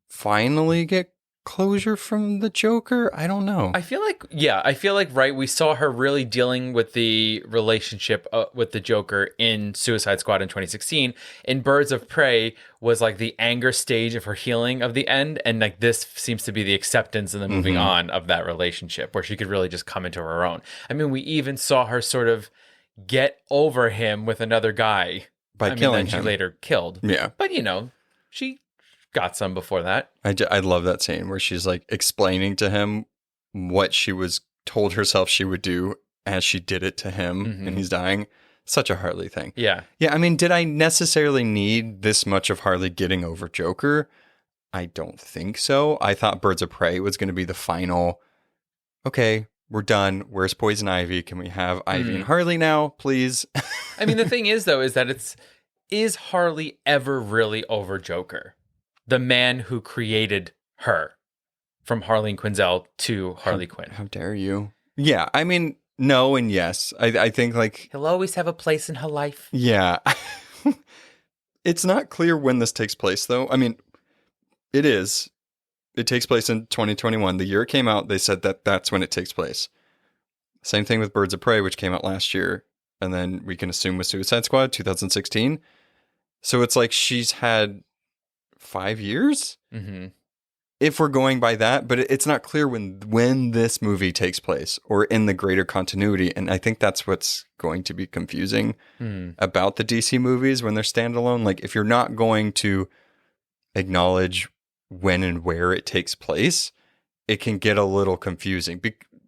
Speaker 5: finally get closure from the Joker. I don't know.
Speaker 6: I feel like right, we saw her really dealing with the relationship with the Joker in Suicide Squad in 2016. In Birds of Prey was like the anger stage of her healing of the end, and like this seems to be the acceptance and the moving on of that relationship where she could really just come into her own. I mean, we even saw her sort of get over him with another guy
Speaker 5: by killing him.
Speaker 6: She later killed.
Speaker 5: Yeah.
Speaker 6: But she got some before that.
Speaker 5: I love that scene where she's like explaining to him what she was told herself she would do as she did it to him and he's dying. Such a Harley thing.
Speaker 6: Yeah.
Speaker 5: Yeah. I mean, did I necessarily need this much of Harley getting over Joker? I don't think so. I thought Birds of Prey was going to be the final, okay, we're done. Where's Poison Ivy? Can we have Ivy and Harley now, please?
Speaker 6: I mean, the thing is, though, is that is Harley ever really over Joker? The man who created her from Harleen Quinzel to Harley Quinn.
Speaker 5: How dare you? Yeah, I mean, no and yes. I think like...
Speaker 6: He'll always have a place in her life.
Speaker 5: Yeah. It's not clear when this takes place, though. I mean, it is. It takes place in 2021. The year it came out, they said that that's when it takes place. Same thing with Birds of Prey, which came out last year. And then we can assume with Suicide Squad, 2016. So it's like she's had 5 years, if we're going by that, but it's not clear when this movie takes place or in the greater continuity. And I think that's what's going to be confusing about the DC movies when they're standalone. Like if you're not going to acknowledge when and where it takes place, it can get a little confusing.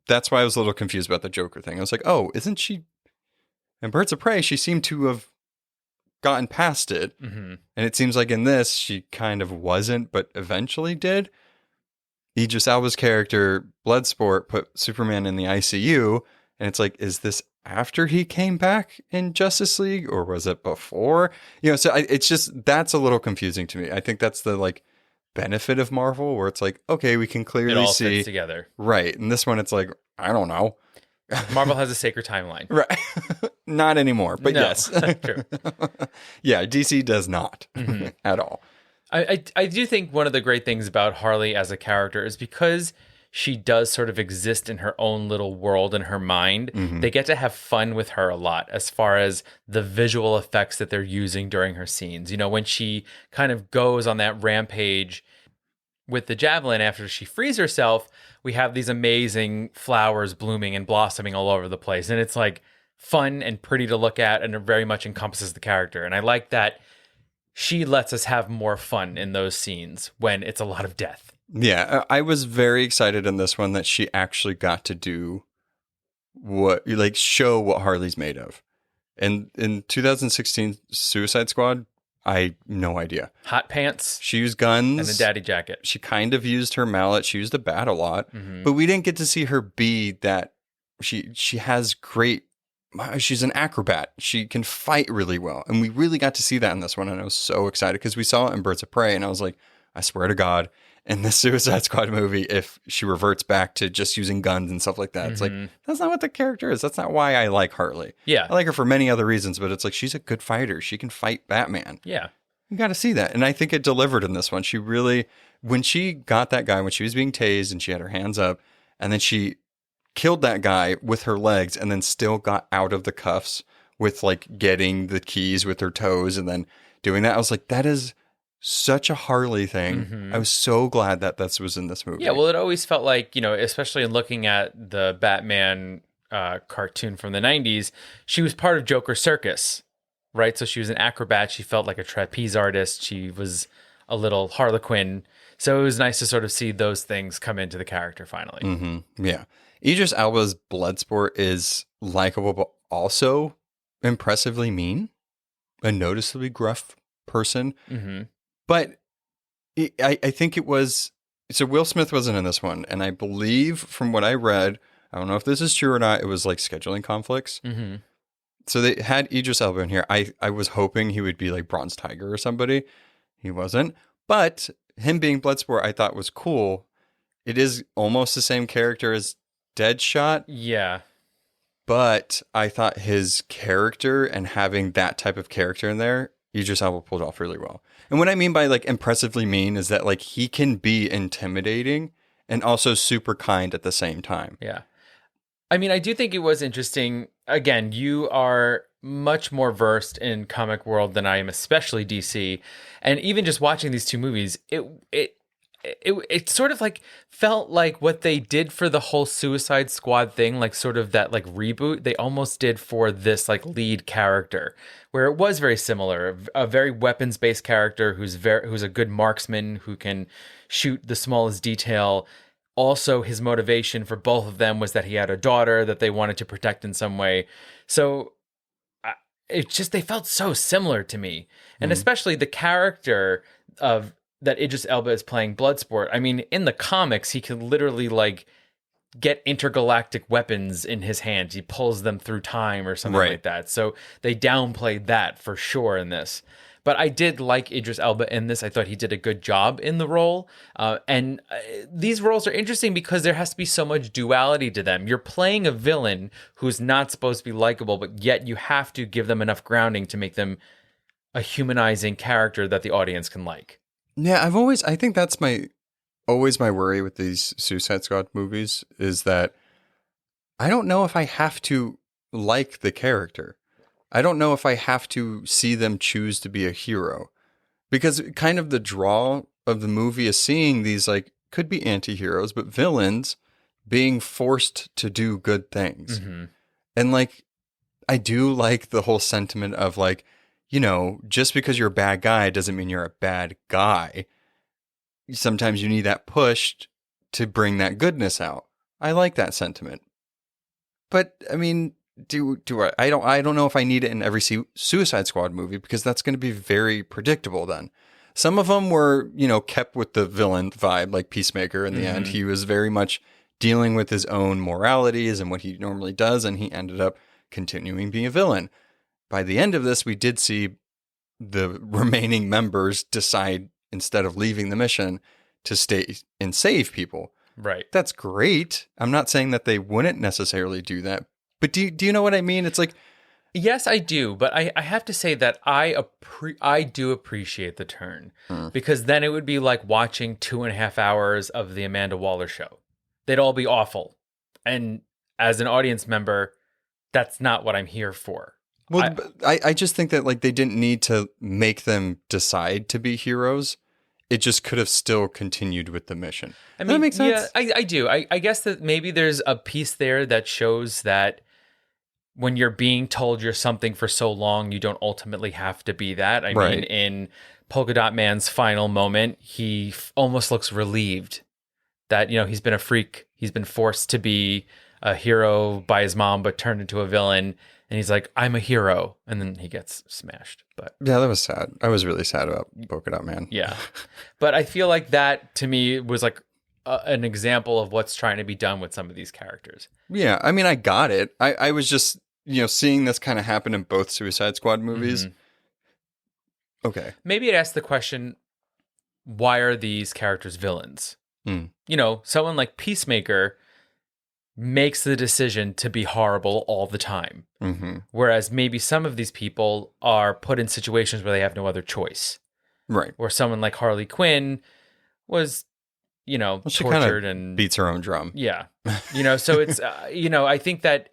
Speaker 5: That's why I was a little confused about the Joker thing. I was like, oh, isn't she in Birds of Prey? She seemed to have gotten past it. And it seems like in this, she kind of wasn't, but eventually did. Idris Elba's character, Bloodsport, put Superman in the ICU. And it's like, is this after he came back in Justice League or was it before? So it's just, that's a little confusing to me. I think that's the like benefit of Marvel where it's like, okay, we can clearly
Speaker 6: it all
Speaker 5: see.
Speaker 6: fits together.
Speaker 5: Right. And this one, it's like, I don't know.
Speaker 6: Marvel has a sacred timeline.
Speaker 5: Right. Not anymore, but
Speaker 6: no,
Speaker 5: yes.
Speaker 6: True.
Speaker 5: Yeah, DC does not at all.
Speaker 6: I do think one of the great things about Harley as a character is because she does sort of exist in her own little world in her mind. They get to have fun with her a lot as far as the visual effects that they're using during her scenes. When she kind of goes on that rampage with the javelin after she frees herself, we have these amazing flowers blooming and blossoming all over the place. And it's like fun and pretty to look at, and it very much encompasses the character. And I like that she lets us have more fun in those scenes when it's a lot of death.
Speaker 5: Yeah, I was very excited in this one that she actually got to do show what Harley's made of. And in 2016 Suicide Squad, I no idea.
Speaker 6: Hot pants.
Speaker 5: She used guns.
Speaker 6: And a daddy jacket.
Speaker 5: She kind of used her mallet. She used a bat a lot. But we didn't get to see her be that. She has great... She's an acrobat. She can fight really well. And we really got to see that in this one. And I was so excited because we saw it in Birds of Prey. And I was like, I swear to God, in the Suicide Squad movie, if she reverts back to just using guns and stuff like that, it's like, that's not what the character is. That's not why I like Harley.
Speaker 6: Yeah.
Speaker 5: I like her for many other reasons, but it's like, she's a good fighter. She can fight Batman.
Speaker 6: Yeah.
Speaker 5: You got to see that. And I think it delivered in this one. She really, when she got that guy, when she was being tased and she had her hands up, and then she killed that guy with her legs and then still got out of the cuffs with like getting the keys with her toes and then doing that. I was like, that is such a Harley thing. I was so glad that this was in this movie.
Speaker 6: Yeah, well, it always felt like, especially in looking at the Batman cartoon from the 90s, she was part of Joker Circus, right? So she was an acrobat. She felt like a trapeze artist. She was a little Harley Quinn. So it was nice to sort of see those things come into the character finally.
Speaker 5: Yeah. Idris Elba's Bloodsport is likable, but also impressively mean. A noticeably gruff person. But I think it was... So Will Smith wasn't in this one. And I believe from what I read, I don't know if this is true or not, it was like scheduling conflicts. So they had Idris Elba in here. I was hoping he would be like Bronze Tiger or somebody. He wasn't. But him being Bloodsport, I thought was cool. it is almost the same character as Deadshot,
Speaker 6: Yeah.
Speaker 5: but I thought his character and having that type of character in there, Idris Elba pulled off really well. And what I mean by like impressively mean is that like he can be intimidating and also super kind at the same time.
Speaker 6: Yeah. I mean, I do think it was interesting. Again, you are much more versed in comic world than I am, especially DC. And even just watching these two movies, it sort of like felt like what they did for the whole Suicide Squad thing, like sort of that like reboot, they almost did for this like lead character, where it was very similar, a very weapons-based character who's a good marksman who can shoot the smallest detail. Also, his motivation for both of them was that he had a daughter that they wanted to protect in some way. So it just, they felt so similar to me. And especially the character of that Idris Elba is playing Bloodsport. I mean, in the comics, he can literally like get intergalactic weapons in his hands. He pulls them through time or something like that. So they downplayed that for sure in this. But I did like Idris Elba in this. I thought he did a good job in the role. And these roles are interesting because there has to be so much duality to them. You're playing a villain who's not supposed to be likable, but yet you have to give them enough grounding to make them a humanizing character that the audience can like.
Speaker 5: Yeah, I think that's always my worry with these Suicide Squad movies is that I don't know if I have to like the character. I don't know if I have to see them choose to be a hero, because kind of the draw of the movie is seeing these like could be anti-heroes, but villains being forced to do good things. Mm-hmm. And like, I do like the whole sentiment of like, you know, just because you're a bad guy doesn't mean you're a bad guy. Sometimes you need that pushed to bring that goodness out. I like that sentiment. But I mean, I don't know if I need it in every Suicide Squad movie, because that's going to be very predictable then. Some of them were, you know, kept with the villain vibe, like Peacemaker in the end. He was very much dealing with his own moralities and what he normally does, and he ended up continuing being a villain. By the end of this, we did see the remaining members decide, instead of leaving the mission, to stay and save people.
Speaker 6: Right.
Speaker 5: That's great. I'm not saying that they wouldn't necessarily do that. But do you know what I mean? It's like...
Speaker 6: Yes, I do. But I have to say that I do appreciate the turn. Because then it would be like watching 2.5 hours of the Amanda Waller show. They'd all be awful. And as an audience member, that's not what I'm here for.
Speaker 5: Well, I just think that like they didn't need to make them decide to be heroes. It just could have still continued with the mission. I mean, that makes sense.
Speaker 6: Yeah, I do. I guess that maybe there's a piece there that shows that when you're being told you're something for so long, you don't ultimately have to be that. I mean, in Polka Dot Man's final moment, he almost looks relieved that, you know, he's been a freak. He's been forced to be a hero by his mom, but turned into a villain. And he's like, I'm a hero. And then he gets smashed. But
Speaker 5: yeah, that was sad. I was really sad about Polka Dot Man.
Speaker 6: Yeah. But I feel like that, to me, was like an example of what's trying to be done with some of these characters.
Speaker 5: Yeah. I mean, I got it. I was just, you know, seeing this kind of happen in both Suicide Squad movies. Mm-hmm. Okay.
Speaker 6: Maybe I'd ask the question, why are these characters villains? You know, someone like Peacemaker makes the decision to be horrible all the time. Mm-hmm. Whereas maybe some of these people are put in situations where they have no other choice.
Speaker 5: Right.
Speaker 6: Or someone like Harley Quinn was, you know, tortured and
Speaker 5: beats her own drum.
Speaker 6: Yeah. You know, so it's, you know, I think that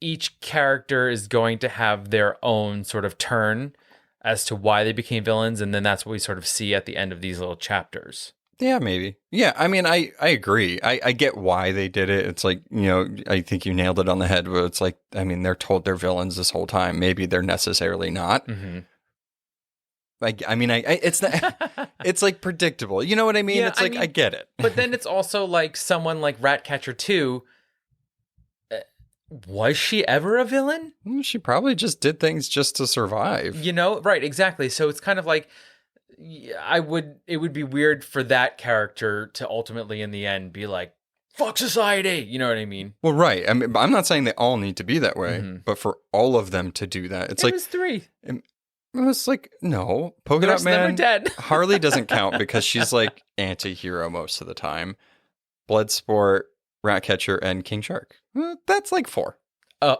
Speaker 6: each character is going to have their own sort of turn as to why they became villains. And then that's what we sort of see at the end of these little chapters.
Speaker 5: Yeah, maybe. Yeah, I mean, I agree. I get why they did it. It's like, you know, I think you nailed it on the head. Where it's like, I mean, they're told they're villains this whole time. Maybe they're necessarily not. Mm-hmm. I mean, it's not, it's like predictable. You know what I mean?
Speaker 6: Yeah,
Speaker 5: it's like, I get it.
Speaker 6: But then it's also like someone like Ratcatcher 2. Was she ever a villain?
Speaker 5: She probably just did things just to survive.
Speaker 6: You know, right, exactly. So it's kind of like, it would be weird for that character to ultimately in the end be like, fuck society. You know what I mean?
Speaker 5: Well, right. I mean, I'm not saying they all need to be that way, but for all of them to do that, it's like,
Speaker 6: it was 3.
Speaker 5: It was like, no, Polka Dot Man,
Speaker 6: dead.
Speaker 5: Harley doesn't count because she's like anti-hero most of the time. Bloodsport, Ratcatcher, and King Shark. That's like 4.
Speaker 6: Oh.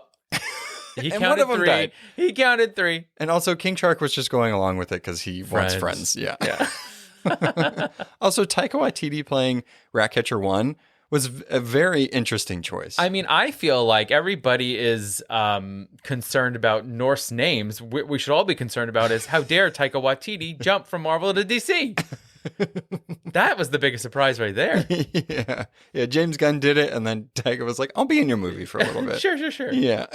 Speaker 6: He
Speaker 5: And
Speaker 6: counted
Speaker 5: one of them
Speaker 6: 3.
Speaker 5: died.
Speaker 6: He counted 3.
Speaker 5: And also King Shark was just going along with it because he wants friends. Yeah. Also, Taika Waititi playing Ratcatcher 1 was a very interesting choice.
Speaker 6: I mean, I feel like everybody is concerned about Norse names. What we should all be concerned about is how dare Taika Waititi jump from Marvel to DC. That was the biggest surprise right there.
Speaker 5: Yeah. James Gunn did it, and then Taika was like, "I'll be in your movie for a little bit."
Speaker 6: Sure.
Speaker 5: Yeah,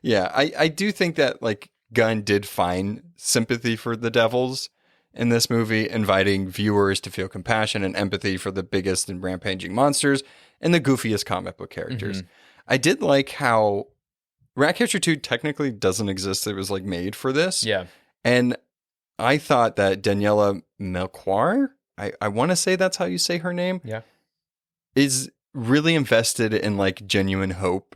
Speaker 5: yeah. I do think that like Gunn did find sympathy for the Devils in this movie, inviting viewers to feel compassion and empathy for the biggest and rampaging monsters and the goofiest comic book characters. I did like how Ratcatcher 2 technically doesn't exist. It was like made for this.
Speaker 6: Yeah.
Speaker 5: And I thought that Daniela Melchior, I want to say that's how you say her name, is really invested in like genuine hope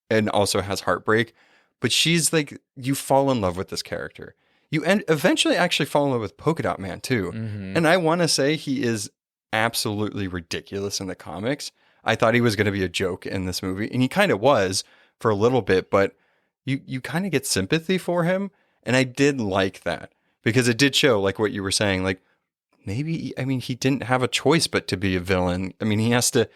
Speaker 5: and also has heartbreak. But she's like, you fall in love with this character. You eventually actually fall in love with Polka Dot Man too. And I want to say he is absolutely ridiculous in the comics. I thought he was going to be a joke in this movie, and he kind of was for a little bit, but you kind of get sympathy for him. And I did like that because it did show, like what you were saying, like maybe, I mean, he didn't have a choice but to be a villain. I mean, he has to,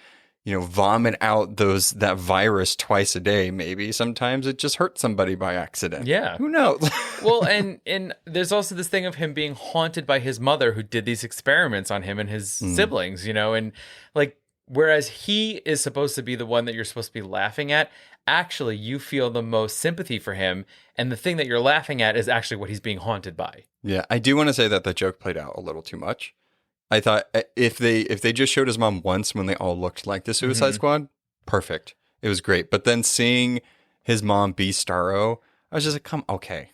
Speaker 5: vomit out that virus twice a day. Maybe sometimes it just hurt somebody by accident.
Speaker 6: Yeah.
Speaker 5: Who knows?
Speaker 6: Well, and there's also this thing of him being haunted by his mother who did these experiments on him and his siblings, and like, whereas he is supposed to be the one that you're supposed to be laughing at, actually you feel the most sympathy for him. And the thing that you're laughing at is actually what he's being haunted by. Yeah.
Speaker 5: I do want to say that the joke played out a little too much. I thought if they just showed his mom once when they all looked like the Suicide Squad, perfect. It was great. But then seeing his mom be Starro, I was just like, okay.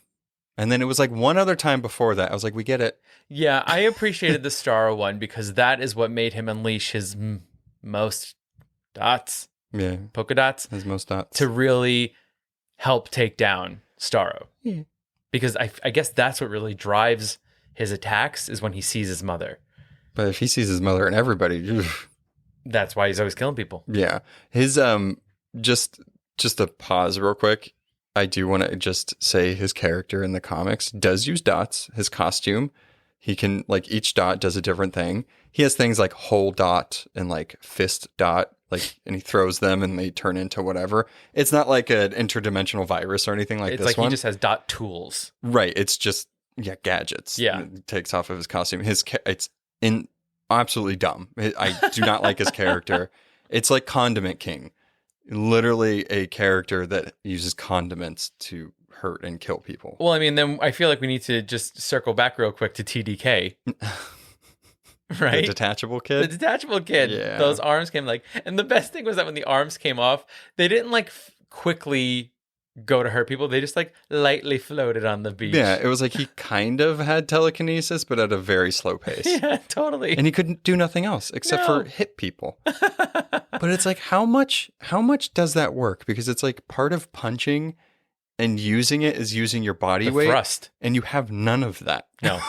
Speaker 5: And then it was like one other time before that, I was like, we get it.
Speaker 6: Yeah, I appreciated the Starro one because that is what made him unleash his most dots.
Speaker 5: Yeah.
Speaker 6: Polka dots.
Speaker 5: His most dots.
Speaker 6: To really help take down Starro.
Speaker 5: Yeah.
Speaker 6: Because I guess that's what really drives his attacks is when he sees his mother.
Speaker 5: But if he sees his mother and everybody,
Speaker 6: that's why he's always killing people.
Speaker 5: Yeah. His just a pause real quick. I do want to just say his character in the comics does use dots. His costume, he can like each dot does a different thing. He has things like whole dot and like fist dot, like, and he throws them and they turn into whatever. It's not like an interdimensional virus or anything like
Speaker 6: it's
Speaker 5: this
Speaker 6: like
Speaker 5: one.
Speaker 6: He just has dot tools.
Speaker 5: Right. It's just gadgets.
Speaker 6: Yeah.
Speaker 5: It takes off of his costume. It's absolutely dumb. I do not like his character. It's like Condiment King. Literally a character that uses condiments to hurt and kill people.
Speaker 6: Well, I mean, then I feel like we need to just circle back real quick to TDK. Right?
Speaker 5: The detachable kid?
Speaker 6: The detachable kid.
Speaker 5: Yeah.
Speaker 6: Those arms came and the best thing was that when the arms came off, they didn't like quickly go to hurt people. They just like lightly floated on the beach.
Speaker 5: Yeah, it was like he kind of had telekinesis, but at a very slow pace.
Speaker 6: Yeah, totally.
Speaker 5: And he couldn't do nothing else except for hit people. But it's like, how much does that work? Because it's like part of punching and using it is using your body weight.
Speaker 6: Thrust.
Speaker 5: And you have none of that.
Speaker 6: No.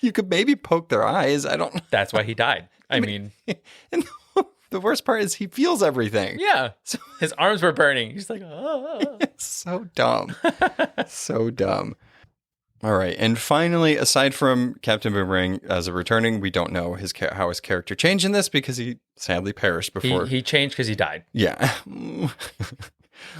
Speaker 5: You could maybe poke their eyes. I don't know.
Speaker 6: That's why he died. I mean.
Speaker 5: And the worst part is he feels everything.
Speaker 6: Yeah. So his arms were burning. He's like, oh.
Speaker 5: So dumb. So dumb. All right. And finally, aside from Captain Boomerang as a returning, we don't know how his character changed in this because he sadly perished before.
Speaker 6: He changed because he died.
Speaker 5: Yeah.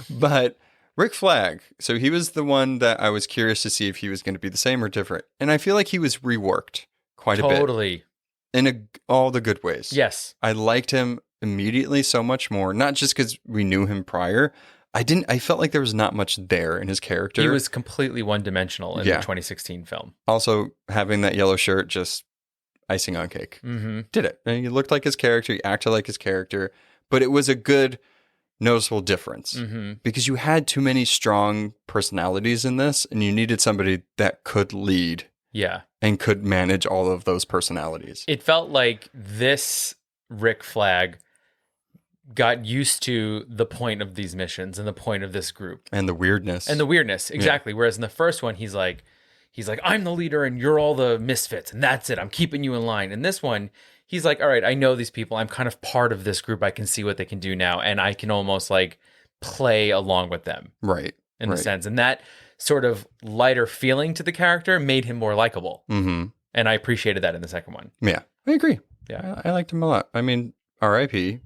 Speaker 5: But Rick Flag, so he was the one that I was curious to see if he was going to be the same or different. And I feel like he was reworked quite a bit.
Speaker 6: Totally.
Speaker 5: In all the good ways.
Speaker 6: Yes.
Speaker 5: I liked him immediately so much more, not just because we knew him prior. I felt like there was not much there in his character.
Speaker 6: He was completely one-dimensional in the 2016 film.
Speaker 5: Also, having that yellow shirt, just icing on cake.
Speaker 6: Mm-hmm.
Speaker 5: Did it. And he looked like his character. He acted like his character. But it was a good, noticeable difference.
Speaker 6: Mm-hmm.
Speaker 5: Because you had too many strong personalities in this, and you needed somebody that could lead.
Speaker 6: Yeah.
Speaker 5: And could manage all of those personalities.
Speaker 6: It felt like this Rick Flag got used to the point of these missions and the point of this group.
Speaker 5: And the weirdness.
Speaker 6: Exactly. Yeah. Whereas in the first one, he's like, I'm the leader and you're all the misfits and that's it. I'm keeping you in line. In this one, he's like, all right, I know these people. I'm kind of part of this group. I can see what they can do now. And I can almost like play along with them.
Speaker 5: Right.
Speaker 6: In a sense. And that sort of lighter feeling to the character made him more likable.
Speaker 5: Mm-hmm.
Speaker 6: And I appreciated that in the second one.
Speaker 5: Yeah, I agree.
Speaker 6: Yeah.
Speaker 5: I liked him a lot. I mean, R.I.P.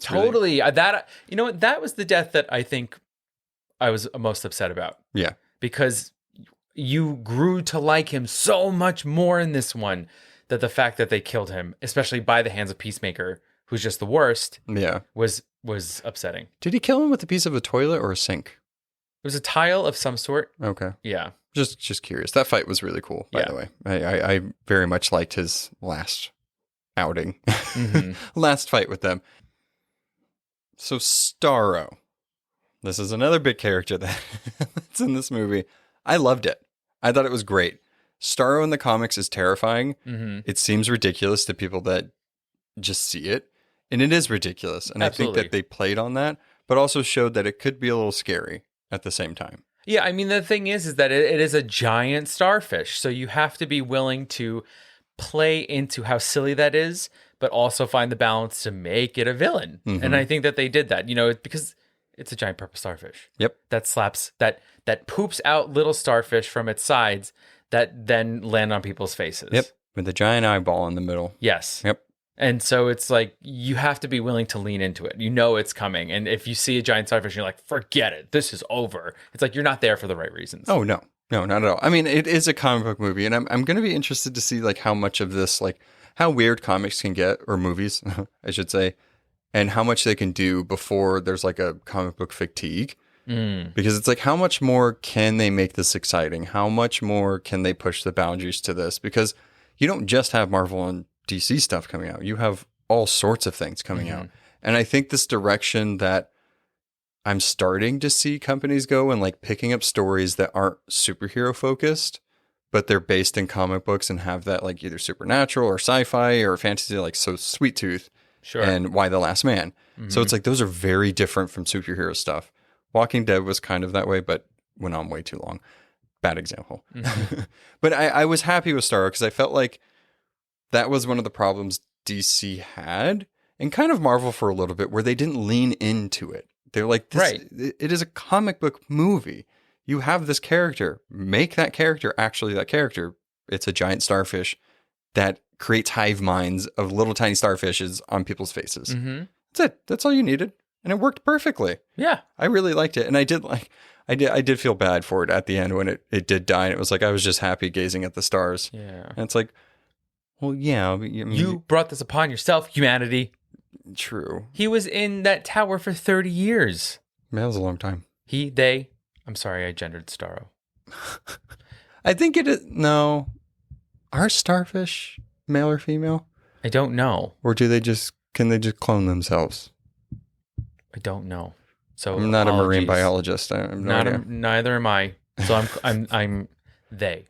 Speaker 6: Totally. That, you know what? That was the death that I think I was most upset about.
Speaker 5: Yeah.
Speaker 6: Because you grew to like him so much more in this one that the fact that they killed him, especially by the hands of Peacemaker, who's just the worst, was upsetting.
Speaker 5: Did he kill him with a piece of a toilet or a sink?
Speaker 6: It was a tile of some sort.
Speaker 5: Okay.
Speaker 6: Yeah.
Speaker 5: Just curious. That fight was really cool, by the way. I very much liked his last outing. Mm-hmm. Last fight with them. So Starro. This is another big character that's in this movie. I loved it. I thought it was great. Starro in the comics is terrifying. Mm-hmm. It seems ridiculous to people that just see it. And it is ridiculous. And
Speaker 6: Absolutely.
Speaker 5: I think that they played on that, but also showed that it could be a little scary at the same time.
Speaker 6: Yeah, I mean, the thing is that it is a giant starfish. So you have to be willing to play into how silly that is, but also find the balance to make it a villain. Mm-hmm. And I think that they did that, because it's a giant purple starfish.
Speaker 5: Yep.
Speaker 6: That slaps, that poops out little starfish from its sides that then land on people's faces.
Speaker 5: Yep. With a giant eyeball in the middle.
Speaker 6: Yes.
Speaker 5: Yep.
Speaker 6: And so it's like, you have to be willing to lean into it. You know it's coming. And if you see a giant starfish, you're like, forget it. This is over. It's like, you're not there for the right reasons.
Speaker 5: Oh, no. No, not at all. I mean, it is a comic book movie. And I'm going to be interested to see like how much of this, like how weird comics can get, or movies, I should say, and how much they can do before there's like a comic book fatigue. Because it's like, how much more can they make this exciting? How much more can they push the boundaries to this? Because you don't just have Marvel and DC stuff coming out. You have all sorts of things coming out. And I think this direction that I'm starting to see companies go and like picking up stories that aren't superhero focused, but they're based in comic books and have that like either supernatural or sci-fi or fantasy, like so Sweet Tooth and Why the Last Man. So it's like, those are very different from superhero stuff. Walking Dead was kind of that way, but went on way too long. Bad example. But I was happy with Starro because I felt like that was one of the problems DC had, and kind of Marvel for a little bit, where they didn't lean into it. They're like, it is a comic book movie. You have this character. Make that character actually that character. It's a giant starfish that creates hive minds of little tiny starfishes on people's faces. That's it. That's all you needed. And it worked perfectly. Yeah. I really liked it. And I did feel bad for it at the end when it did die. And it was like, I was just happy gazing at the stars. Yeah. And it's like, well, yeah. I mean,
Speaker 6: you brought this upon yourself, humanity.
Speaker 5: True.
Speaker 6: He was in that tower for 30 years.
Speaker 5: Man, that was a long time.
Speaker 6: I'm sorry, I gendered Starro.
Speaker 5: I think it is, no. Are starfish male or female?
Speaker 6: I don't know.
Speaker 5: Or can they just clone themselves?
Speaker 6: I don't know. So
Speaker 5: I'm not a marine biologist.
Speaker 6: Neither am I. So I'm they.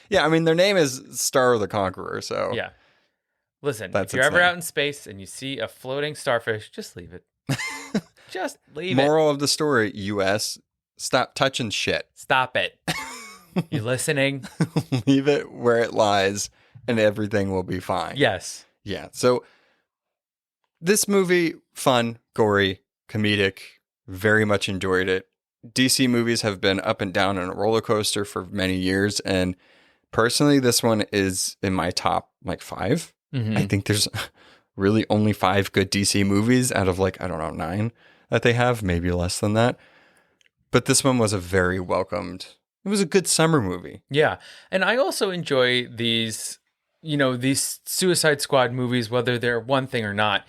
Speaker 5: Yeah, I mean their name is Starro the Conqueror, so
Speaker 6: yeah. Listen, if you're ever out in space and you see a floating starfish, just leave it. Just leave it.
Speaker 5: Moral of the story, US, stop touching shit.
Speaker 6: Stop it. You listening?
Speaker 5: Leave it where it lies and everything will be fine.
Speaker 6: Yes.
Speaker 5: Yeah. So this movie, fun, gory, comedic, very much enjoyed it. DC movies have been up and down on a roller coaster for many years. And personally, this one is in my top 5. I think there's really only 5 good DC movies out of 9 that they have, maybe less than that. But this one was a very welcomed, it was a good summer movie.
Speaker 6: Yeah. And I also enjoy these Suicide Squad movies, whether they're one thing or not.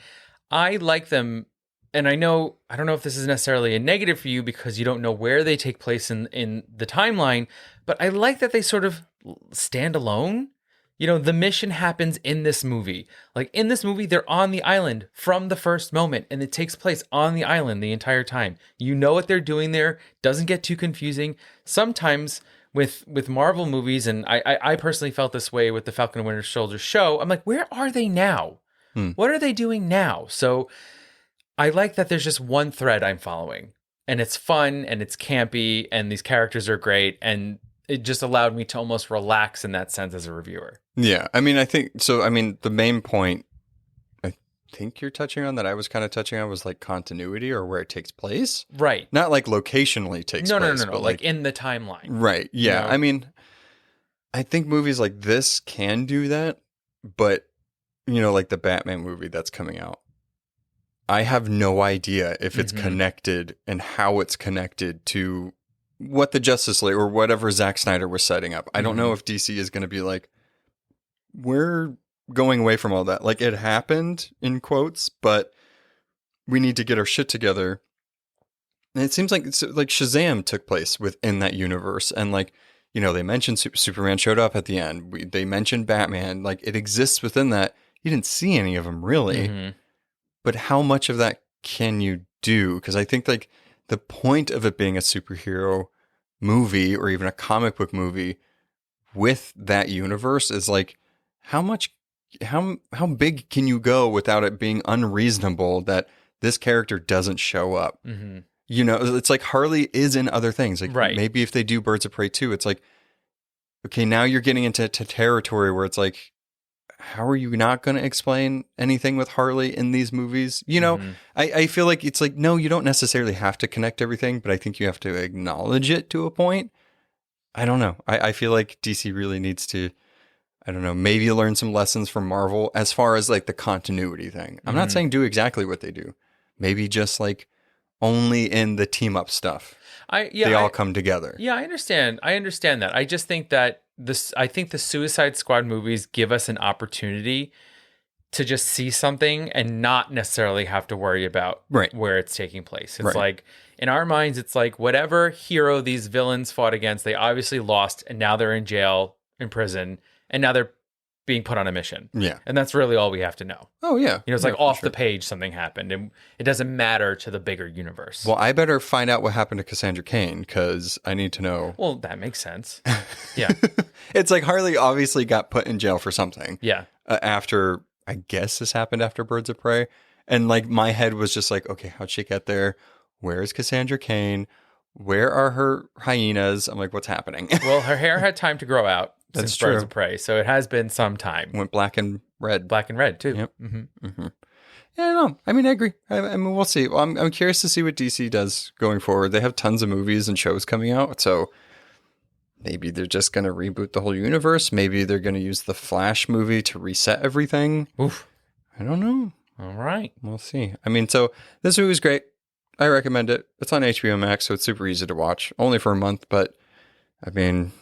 Speaker 6: I like them. And I don't know if this is necessarily a negative for you because you don't know where they take place in the timeline, but I like that they sort of stand alone. The mission happens in this movie. Like in this movie, they're on the island from the first moment, and it takes place on the island the entire time. You know what they're doing there. Doesn't get too confusing. Sometimes with Marvel movies, and I personally felt this way with the Falcon and Winter Soldier show, I'm like, where are they now? What are they doing now? So I like that there's just one thread I'm following, and it's fun and it's campy and these characters are great, and it just allowed me to almost relax in that sense as a reviewer.
Speaker 5: Yeah. I mean, I think so. I mean, the main point I think you're touching on that I was kind of touching on was like continuity or where it takes place.
Speaker 6: Right.
Speaker 5: Not like locationally takes place.
Speaker 6: No.
Speaker 5: But
Speaker 6: Like in the timeline.
Speaker 5: Right. Yeah.
Speaker 6: You know?
Speaker 5: I mean, I think movies like this can do that, but like the Batman movie that's coming out, I have no idea if it's connected and how it's connected to what the Justice League or whatever Zack Snyder was setting up. I don't know if DC is going to be like, we're going away from all that. Like, it happened in quotes, but we need to get our shit together. And it seems like Shazam took place within that universe, and like, they mentioned Superman showed up at the end. They mentioned Batman. Like, it exists within that. You didn't see any of them really, but how much of that can you do? Because I think like the point of it being a superhero movie or even a comic book movie with that universe is like, how big can you go without it being unreasonable that this character doesn't show up? It's like Harley is in other things. Like maybe if they do Birds of Prey 2, it's like, okay, now you're getting into territory where it's like, how are you not going to explain anything with Harley in these movies? I feel like it's like, no, you don't necessarily have to connect everything, but I think you have to acknowledge it to a point. I don't know. I feel like DC really needs to, I don't know, maybe learn some lessons from Marvel as far as like the continuity thing. I'm not saying do exactly what they do. Maybe just like only in the team up stuff. They all come together.
Speaker 6: Yeah, I understand. I understand that. I just think that I think the Suicide Squad movies give us an opportunity to just see something and not necessarily have to worry about where it's taking place. It's like, in our minds, it's like whatever hero these villains fought against, they obviously lost, and now they're in jail, in prison, and now they're being put on a mission. Yeah. And that's really all we have to know.
Speaker 5: Oh, yeah.
Speaker 6: It's like off the page something happened, and it doesn't matter to the bigger universe.
Speaker 5: Well, I better find out what happened to Cassandra Cain, because I need to know.
Speaker 6: Well, that makes sense. Yeah.
Speaker 5: It's like Harley obviously got put in jail for something.
Speaker 6: Yeah.
Speaker 5: After, I guess this happened after Birds of Prey. And like my head was just like, okay, how'd she get there? Where is Cassandra Cain? Where are her hyenas? I'm like, what's happening?
Speaker 6: Well, her hair had time to grow out.
Speaker 5: That's
Speaker 6: since
Speaker 5: true.
Speaker 6: Birds of Prey, so it has been some time.
Speaker 5: Went black and red.
Speaker 6: Black and red, too.
Speaker 5: Yep. Yeah, no, I mean, I agree. I mean, we'll see. Well, I'm curious to see what DC does going forward. They have tons of movies and shows coming out, so maybe they're just going to reboot the whole universe. Maybe they're going to use the Flash movie to reset everything.
Speaker 6: Oof.
Speaker 5: I don't know.
Speaker 6: All right.
Speaker 5: We'll see. I mean, so this movie was great. I recommend it. It's on HBO Max, so it's super easy to watch. Only for a month, but I mean,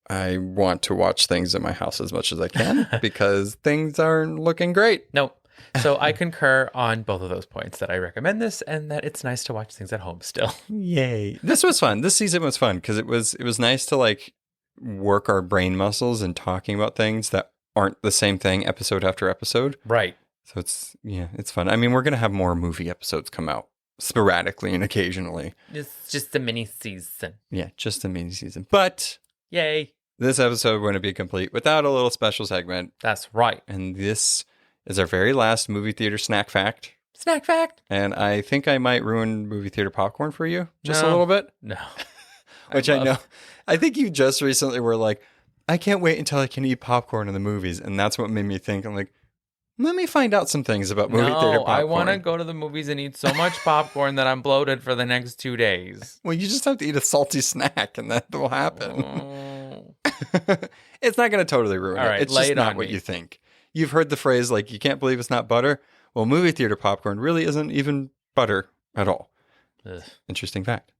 Speaker 5: I want to watch things in my house as much as I can because things aren't looking great.
Speaker 6: No. So I concur on both of those points, that I recommend this and that it's nice to watch things at home still.
Speaker 5: Yay. This was fun. This season was fun because it was nice to like work our brain muscles and talking about things that aren't the same thing episode after episode.
Speaker 6: Right.
Speaker 5: So it's fun. I mean, we're going to have more movie episodes come out sporadically and occasionally.
Speaker 6: It's just a mini season.
Speaker 5: Yeah, just a mini season. But
Speaker 6: yay.
Speaker 5: This episode wouldn't be complete without a little special segment.
Speaker 6: That's right.
Speaker 5: And this is our very last movie theater snack fact.
Speaker 6: Snack fact.
Speaker 5: And I think I might ruin movie theater popcorn for you just a little bit.
Speaker 6: No.
Speaker 5: Which I know. I think you just recently were like, I can't wait until I can eat popcorn in the movies. And that's what made me think, I'm like, let me find out some things about movie theater popcorn.
Speaker 6: I want to go to the movies and eat so much popcorn that I'm bloated for the next 2 days.
Speaker 5: Well, you just have to eat a salty snack and that will happen. It's not going to totally ruin it. It's just not what you think. You've heard the phrase, like, you can't believe it's not butter. Well, movie theater popcorn really isn't even butter at all. Ugh. Interesting fact.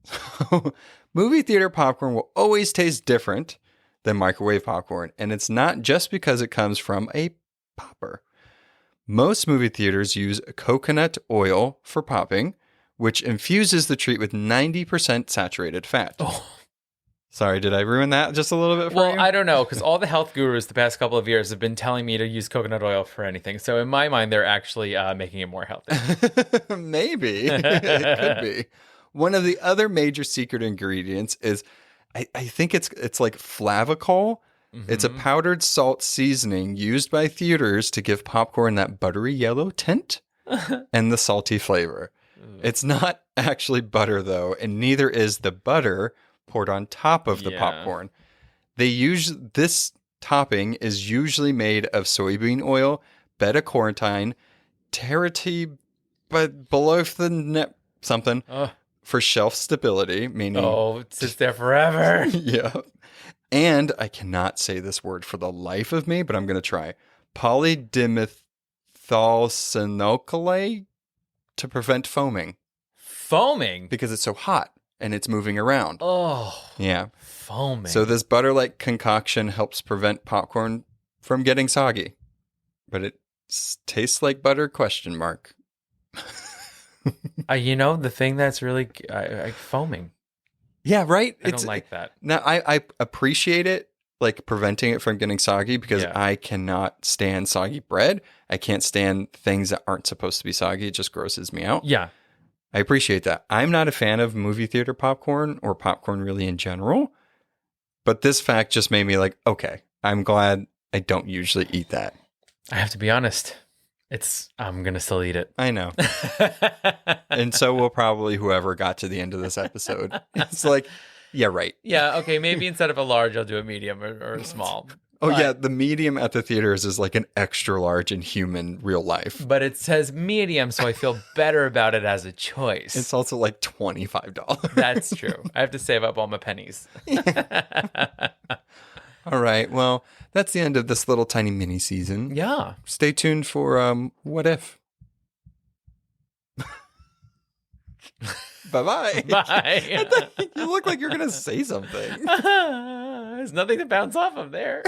Speaker 5: Movie theater popcorn will always taste different than microwave popcorn. And it's not just because it comes from a popper. Most movie theaters use coconut oil for popping, which infuses the treat with 90% saturated fat. Oh. Sorry, did I ruin that just a little bit for you?
Speaker 6: Well, I don't know, because all the health gurus the past couple of years have been telling me to use coconut oil for anything. So in my mind, they're actually making it more healthy.
Speaker 5: Maybe. It could be. One of the other major secret ingredients is, I think it's like flavacol. Mm-hmm. It's a powdered salt seasoning used by theaters to give popcorn that buttery yellow tint and the salty flavor. It's not actually butter, though, and neither is the butter poured on top of the popcorn. They use this topping is usually made of soybean oil, beta-carotene, terity, but below the net something for shelf stability, meaning
Speaker 6: it sits there forever.
Speaker 5: yeah. And I cannot say this word for the life of me, but I'm going to try. Polydimethylsianoxalate to prevent foaming.
Speaker 6: Foaming?
Speaker 5: Because it's so hot and it's moving around.
Speaker 6: Oh.
Speaker 5: Yeah.
Speaker 6: Foaming.
Speaker 5: So this butter-like concoction helps prevent popcorn from getting soggy. But it tastes like butter, ?
Speaker 6: The thing that's really foaming.
Speaker 5: Yeah, right?
Speaker 6: I don't like that.
Speaker 5: Now, I appreciate it, like preventing it from getting soggy, because I cannot stand soggy bread. I can't stand things that aren't supposed to be soggy. It just grosses me out.
Speaker 6: Yeah.
Speaker 5: I appreciate that. I'm not a fan of movie theater popcorn or popcorn really in general, but this fact just made me like, okay, I'm glad I don't usually eat that.
Speaker 6: I have to be honest. I'm going to still eat it.
Speaker 5: I know. And so will probably whoever got to the end of this episode. It's like, yeah, right.
Speaker 6: Yeah, okay, maybe instead of a large, I'll do a medium or a small.
Speaker 5: Oh, yeah, the medium at the theaters is like an extra large in human real life.
Speaker 6: But it says medium, so I feel better about it as a choice.
Speaker 5: It's also like $25.
Speaker 6: That's true. I have to save up all my pennies.
Speaker 5: All right, well, that's the end of this little tiny mini season.
Speaker 6: Yeah.
Speaker 5: Stay tuned for What If. Bye-bye.
Speaker 6: Bye.
Speaker 5: You look like you're going to say something.
Speaker 6: There's nothing to bounce off of there.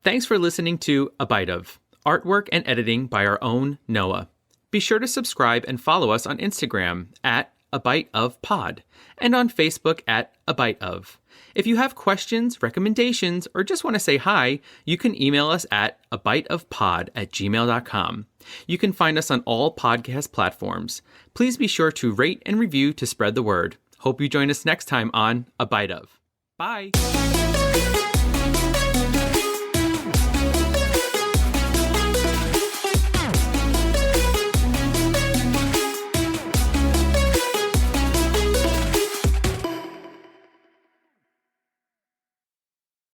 Speaker 6: Thanks for listening to A Bite Of, artwork and editing by our own Noah. Be sure to subscribe and follow us on Instagram at A Bite Of Pod and on Facebook at A Bite Of. If you have questions, recommendations, or just want to say hi, you can email us at abiteofpod@gmail.com. You can find us on all podcast platforms. Please be sure to rate and review to spread the word. Hope you join us next time on A Bite Of. Bye.